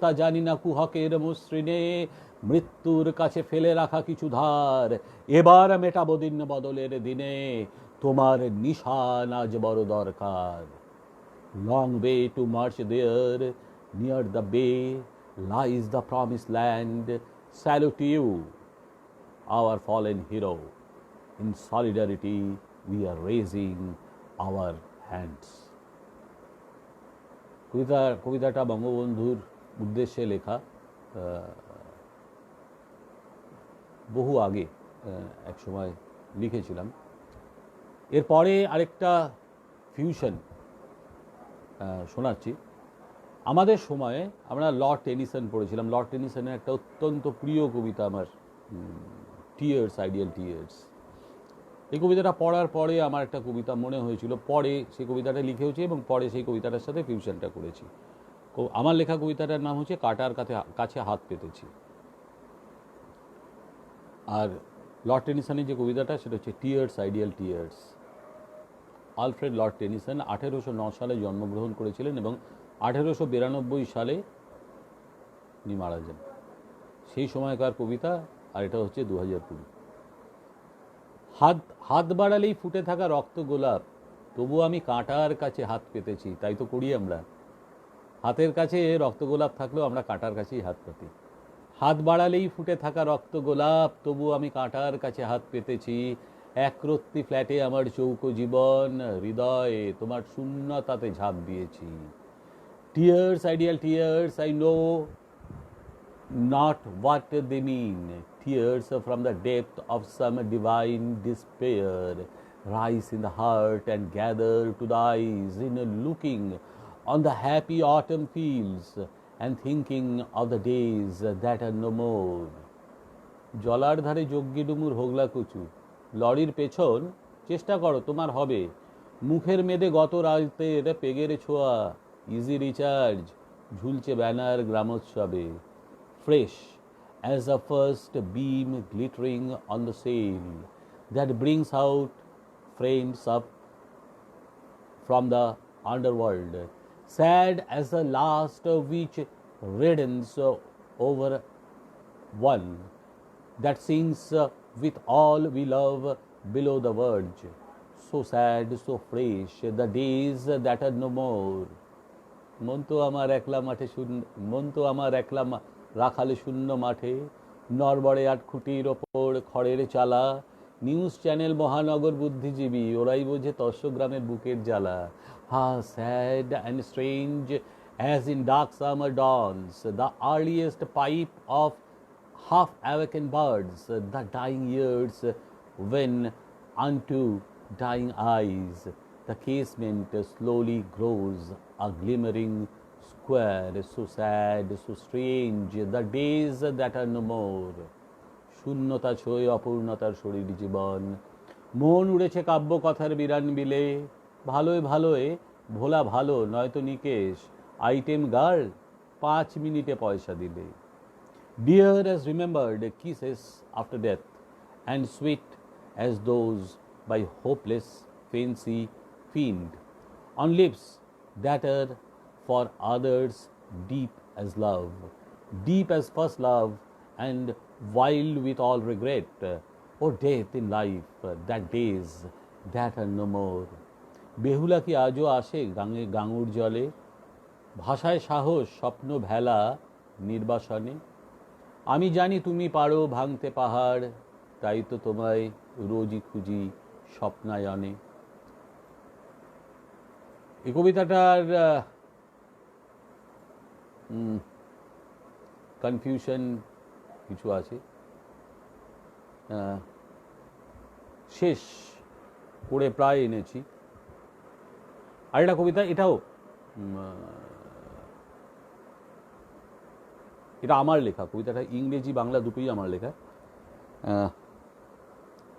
তা জানি না কুহকের মসৃণে, মৃত্যুর কাছে ফেলে রাখা কিছু ধার, এবার মেটাবো দিন বদলের দিনে, তোমার নিশান আজ বড় দরকার। Long way to march there, near the bay lies the promised land. Salute you, our fallen hero. In solidarity we are raising our hands. কবিতাটা বঙ্গবন্ধুর উদ্দেশ্যে লেখা, বহু আগে এক সময় লিখেছিলাম। এরপরে আরেকটা ফিউশন শোনাচ্ছি। আমাদের সময়ে আমরা লর্ড টেনিসন পড়েছিলাম। লর্ড টেনিসনের একটা অত্যন্ত প্রিয় কবিতা আমার, টিয়ার্স, আইডিয়াল টিয়ার্স। এই কবিতাটা পড়ার পরে আমার একটা কবিতা মনে হয়েছিল, পরে সেই কবিতাটা লিখেওছি এবং পরে সেই কবিতাটার সাথে ফিউশনটা করেছি। আমার লেখা কবিতাটার নাম হচ্ছে কাটার কাছে হাত পেতেছি। আর লর্ড টেনিসনের যে কবিতাটা সেটা হচ্ছে tears, ideal tears. Alfred Lord Tennyson 1809 সালে জন্মগ্রহণ করেছিলেন এবং 1892 সালে উনি মারা যান। সেই সময়কার কবিতা, আর এটা হচ্ছে 2020। হাত বাড়ালেই ফুটে থাকা রক্ত গোলাপ, তবু আমি কাঁটার কাছে হাত পেতেছি। তাই তো করি আমরা, হাতের কাছে রক্ত গোলাপ থাকলেও আমরা কাঁটার কাছেই হাত পাতি। হাত বাড়ালেই ফুটে থাকা রক্ত গোলাপ, তবু আমি কাঁটার কাছে হাত পেতেছি। একরত্তি ফ্ল্যাটে আমার চৌকো জীবন, হৃদয়ে তোমার শূন্যতাতে ঝাঁপ দিয়েছি। Tears, ideal tears, I know not what they mean. Tears from the depth of some divine despair rise in the heart and gather to the eyes in looking on the happy autumn fields and thinking of the days that are no more. জলার ধারে যজ্ঞি ডুমুর হোগলা কুচু, লরির পেছন চেষ্টা করো তোমার হবে। মুখের মেদে গত রাতের পেগের ছোঁয়া, ইজি রিচার্জ ঝুলছে banner গ্রামোৎসবে। Fresh as the first beam glittering on the sail that brings out friends up from the underworld. Sad as the last which reddens over one that sings with all we love below the verge. So sad, so fresh, the days that are no more. মন তো আমার একলা মাঠে শূন্য, মন তো আমার একলা রাখালে শূন্য মাঠে, নরবরে 8 খুঁটির ওপর খড়ের চালা। নিউজ চ্যানেল মহানগর বুদ্ধিজীবী, ওরাই বোঝে তস্যগ্রামের বুকের জ্বালা। How sad and strange as in dark summer dawns the earliest pipe of half-awakened birds, the dying years when unto dying eyes the casement slowly grows a glimmering square. So sad, so strange, the days that are no more. শূন্যতা ছয়ে অপূর্ণতার শরীর জীবন, মন উড়েছে কাব্য কথার বিরান বিলে। ভালোয় ভালোয় ভোলা ভালো নয়তো নিকেশ, item girl 5 মিনিটে পয়সা দিলে। Dear as remembered kisses after death, and sweet as those by hopeless fancy fiend, on lips that are for others deep as love, deep as first love, and wild with all regret, or death in life, that days that are no more. Behula কি আজও আসে গাঙুর জলে, ভাষায় সাহস স্বপ্ন ভেলা নির্বাসনে। আমি জানি তুমি পারো ভাঙতে পাহাড়, তাই তো তোমায় রোজই খুঁজি স্বপ্নায়নে। এই কবিতাটার কনফিউশন কিছু আছে, শেষ করে প্রায় এনেছি। আরেকটা কবিতা, এটাও এটা আমার লেখা কবিতাটা, ইংরেজি বাংলা দুটোই আমার লেখা।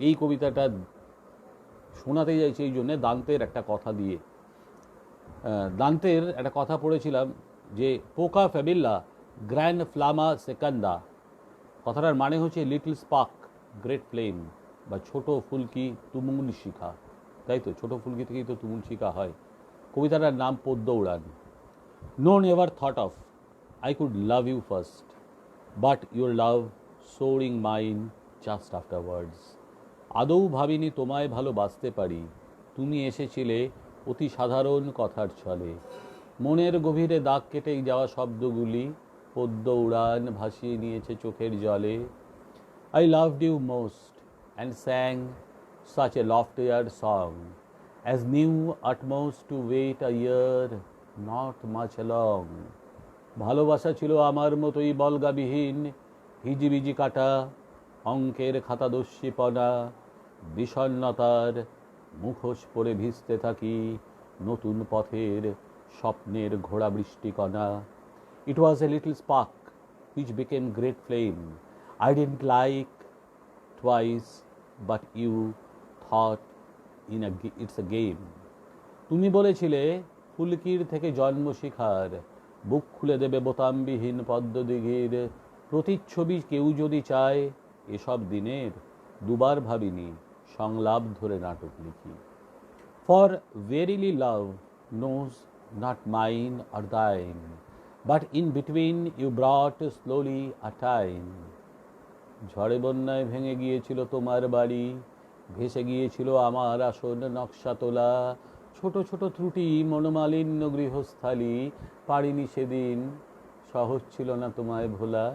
এই কবিতাটা শোনাতে চাইছি এই জন্যে দান্তের একটা কথা দিয়ে। দান্তের একটা কথা পড়েছিলাম যে পোকা ফ্যাবিল্লা গ্র্যান্ড ফ্লামা সেকান্ডা, কথাটার মানে হচ্ছে লিটল স্পার্ক গ্রেট ফ্লেম, বা ছোট ফুলকি তুমুল শিখা। তাই তো, ছোট ফুলকি থেকেই তো তুমুল শিখা হয়। কবিতাটার নাম পদ্ম উড়ান। No never thought of I could love you first, but your love soaring mine just afterwards. আদৌ ভাবিনি তোমায় ভালোবাসতে পারি, তুমি এসেছিলে অতি সাধারণ কথার ছলে। মনের গভীরে দাগ কেটে যাওয়া শব্দগুলি পদ্ম উড়ান ভাসিয়ে নিয়েছে চোখের জলে। I loved you most and sang such a loftier song as knew utmost to wait a year not much along. ভালোবাসা ছিল আমার মতোই বলগাবিহীন, হিজিবিজি কাটা অঙ্কের খাতাদস্যিপনা। বিষণ্ণতার মুখোশ পরে ভিজতে থাকি নতুন পথের স্বপ্নের ঘোড়া বৃষ্টিকণা। It was a little spark which became great flame. I didn't like twice, but you thought it's a game. তুমি বলেছিলে ফুলকির থেকে জন্ম শিখার, বুক খুলে দেবে বোতামবিহীন পদ্মদিঘির প্রতিচ্ছবি কেউ যদি চায় এসব দিনের, দুবার ভাবিনি সংলাপ ধরে নাটক লিখি। For verily love knows not mine or thine, but in between you brought slowly a time. ঝড়ে বন্যায় ভেঙে গিয়েছিল তোমার বাড়ি, ভেসে গিয়েছিল আমার আসন নকশা তোলা, ছোট ছোট ত্রুটি মনোমালিন্য গৃহস্থালী, পারিনি সেদিন, সহজ ছিল না তোমায় ভোলা।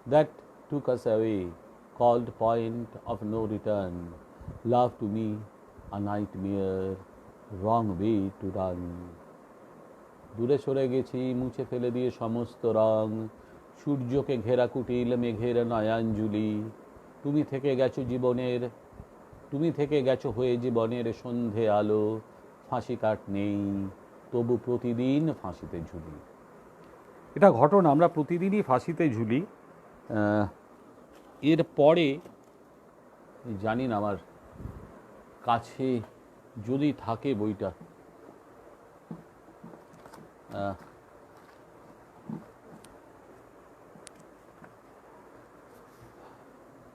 That took us away, called point of no return. Love to me, a nightmare, wrong way to run. দূরে সরে গেছি মুছে ফেলে দিয়ে সমস্ত রং, সূর্যকে ঘেরা কুটিল মেঘের নয়াঞ্জলি। তুমি থেকে গেছো হয়ে জীবনের সন্ধে আলো, ফাঁসি কাট নেই তবু প্রতিদিন ফাঁসিতে ঝুলি। এটা ঘটনা, আমরা প্রতিদিনই ফাঁসিতে ঝুলি। এর পরে জানি না আমার কাছে যদি থাকে বইটা,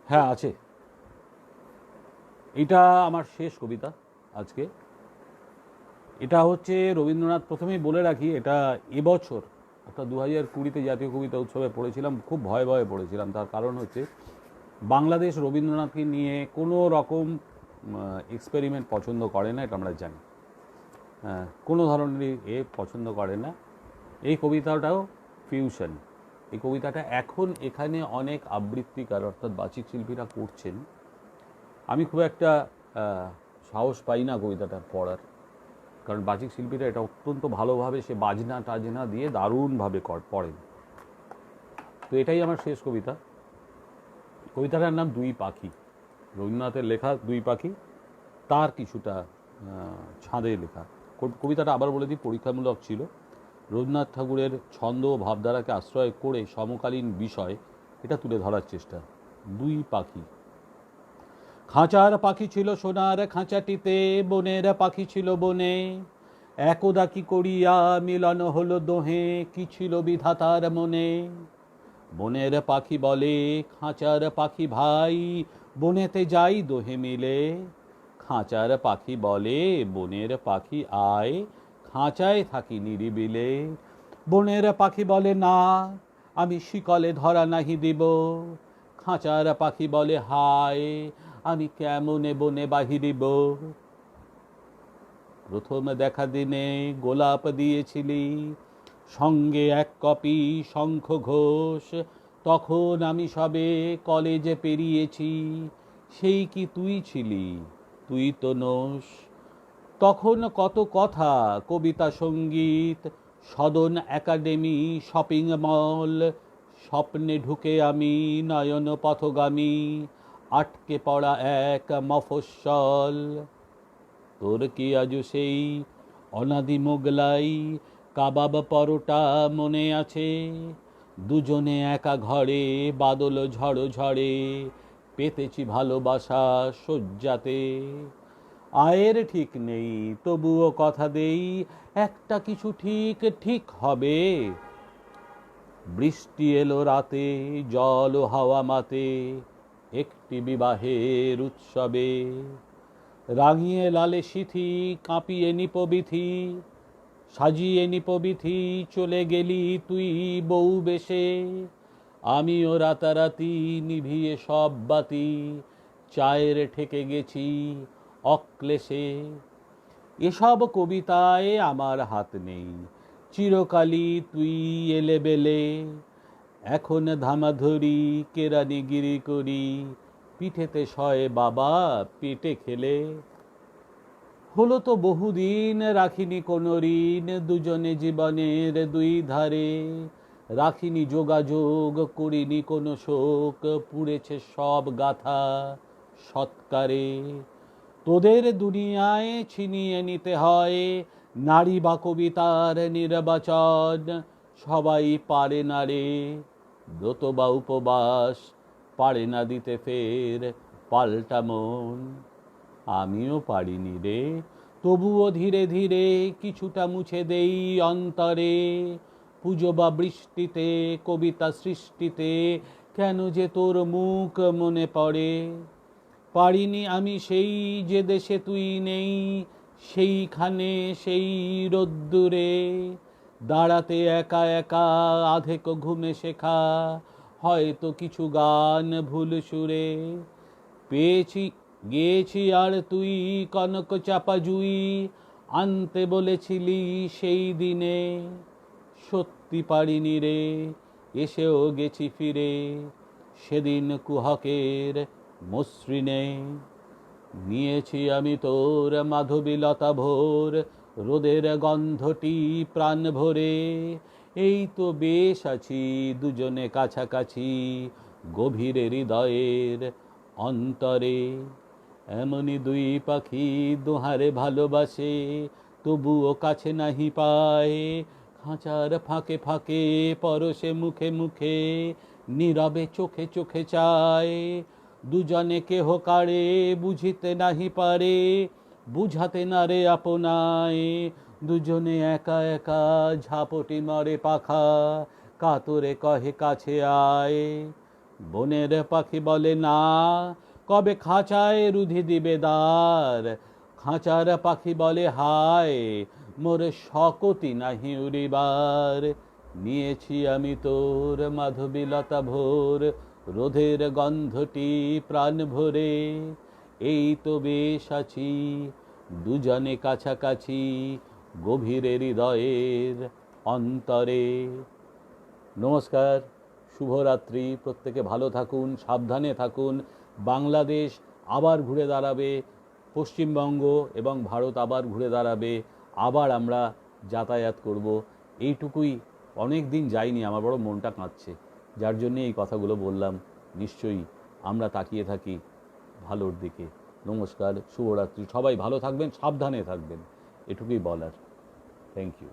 হ্যাঁ আছে। এটা আমার শেষ কবিতা আজকে। এটা হচ্ছে রবীন্দ্রনাথ, প্রথমেই বলে রাখি এটা এবছর অর্থাৎ 2020-তে জাতীয় কবিতা উৎসবে পড়েছিলাম, খুব ভয়ে ভয়ে পড়েছিলাম। তার কারণ হচ্ছে বাংলাদেশ রবীন্দ্রনাথকে নিয়ে কোনো রকম এক্সপেরিমেন্ট পছন্দ করে না, এটা আমরা জানি। কোনো ধরনেরই পছন্দ করে না। এই কবিতাটাও ফিউশন। এই কবিতাটা এখন এখানে অনেক আবৃত্তিকার অর্থাৎ বাচিক শিল্পীরা করছেন। আমি খুব একটা সাহস পাই না কবিতাটা পড়ার, কারণ বাচিক শিল্পীরা এটা অত্যন্ত ভালোভাবে সে বাজনা টাজনা দিয়ে দারুণভাবে পড়েন। তো এটাই আমার শেষ কবিতা। কবিতাটার নাম দুই পাখি, রবীন্দ্রনাথের লেখা দুই পাখি, তার কিছুটা ছাঁদে লেখা। কবিতাটা আবার বলে দিই, পরীক্ষামূলক ছিল। রবীন্দ্রনাথ ঠাকুরের ছন্দ ও ভাবধারাকে আশ্রয় করে সমকালীন বিষয় এটা তুলে ধরার চেষ্টা। দুই পাখি। খাঁচার পাখি ছিল সোনার খাঁচাটিতে, বনের পাখি ছিল বনে, একদা কি করিয়া মিলন হলো দোহে, কি ছিল বিধাতার মনে। বনের পাখি বলে খাঁচার পাখি ভাই, বনেতে যাই দোহে মিলে। খাঁচার পাখি বলে বনের পাখি আয়, খাঁচায় থাকি নিরিবিলে। বনের পাখি বলে না, আমি শিকলে ধরা নাহি দিব। খাঁচার পাখি বলে হায়, আমি কেমনে বনে বাহিরিব। প্রথম দেখা দিনে গোলাপ দিয়েছিলি, সঙ্গে এক কপি শঙ্খ ঘোষ। তখন আমি সবে কলেজে পেরিয়েছি, সেই কি তুই ছিলি, তুই তো নোস। তখন কত কথা, কবিতা সঙ্গীত, সদন একাডেমি, শপিং মল। স্বপ্নে ঢুকে আমি নয়ন পথগামী, আটকে পড়া এক মফস্বল। তোর কি আজও সেই অনাদি মোগলাই কাবাব পরোটা মনে আছে? দুজনে একা ঘরে বাদল ঝড় ঝড়ে, পেতেছি ভালোবাসা শয্যাতে। আয়ের ঠিক নেই তবুও কথা দেই, একটা কিছু ঠিক ঠিক হবে। বৃষ্টি এলো রাতে, জল ও হাওয়া মাতে, একটি বিবাহের উৎসবে। রাঙিয়ে লালে সিথি, কাঁপিয়ে নিপবিথি, সাজিয়ে নিপবিথি, চলে গেলি তুই বউ বেশে। আমিও রাতারাতি নিভিয়ে সব বাতি, চায়ের ঠেকে গেছি অক্লেশে। এসব কবিতায় আমার হাত নেই, চিরকালই তুই এলে বেলে। এখন ধামাধরি কেরানিগিরি করি, পিঠেতে শয়ে বাবা পেটে খেলে। হলো তো বহুদিন রাখিনি কোনো ঋণ, দুজনে জীবনের দুই ধারে। রাখিনি যোগাযোগ, করিনি কোনো শোক, পুড়েছে সব গাথা সৎকারে। তোদের দুনিয়ায় ছিনিয়ে নিতে হয় নারী বা কবিতার নির্বাচন। সবাই পারে না রে ব্রত বা উপবাস, পারে না দিতে ফের পাল্টা মন। আমিও পারিনি রে, তবুও ধীরে ধীরে কিছুটা মুছে দেই অন্তরে। পুজো বা বৃষ্টিতে, কবিতা সৃষ্টিতে কেন যে তোর মুখ মনে পড়ে। পারিনি আমি সেই যে দেশে তুই নেই, সেইখানে সেই রোদ্দুরে দাঁড়াতে একা একা আধেক ঘুমে শেখা, হয়তো কিছু গান ভুল সুরে পেয়েছি গেয়েছি। আর তুই কনক চাপা জুই আনতে বলেছিলি সেই দিনে, সত্যি পারিনি রে, এসেও গেছি ফিরে সেদিন কুহকের মসৃণে। নিয়েছি আমি তোর মাধবীলতা ভোর, রোদের গন্ধটি প্রাণ ভরে। এই তো বেশ আছি দুজনে কাছাকাছি, গভীর হৃদয়ের অন্তরে। এমনি দুই পাখি দুহারে ভালোবাসে, তবুও কাছে নাহি পায়। খাঁচার ফাঁকে ফাঁকে পরশে মুখে মুখে, নীরবে চোখে চোখে চায়। দুজনে কেহ কারে বুঝিতে নাহি পারে, বুঝাতে না রে আপনায়। দুজনে একা একা ঝাপটি মারে পাখা, কাতরে কহে কাছে আয়। বনের পাখি বলে না, কবে খাঁচায় রুধি দিবে দ্বার। খাঁচার পাখি বলে হায়, মোর শকতি নাহি উড়িবার। নিয়েছি আমি তোর মাধবীলতা ভোর, রোদের গন্ধটি প্রাণ ভরে। এই তো বেশ আছি দুজনে কাছাকাছি, গভীর হৃদয়ের অন্তরে। নমস্কার, শুভরাত্রি। প্রত্যেকে ভালো থাকুন, সাবধানে থাকুন। বাংলাদেশ আবার ঘুরে দাঁড়াবে, পশ্চিমবঙ্গ এবং ভারত আবার ঘুরে দাঁড়াবে, আবার আমরা যাতায়াত করব। এইটুকুই, অনেক দিন যাইনি, আমার বড় মনটা কাঁদছে, যার জন্যে এই কথাগুলো বললাম। নিশ্চয়ই আমরা তাকিয়ে থাকি ভালোর দিকে। নমস্কার, শুভরাত্রি। সবাই ভালো থাকবেন, সাবধানে থাকবেন, এটুকুই বলার। Thank you.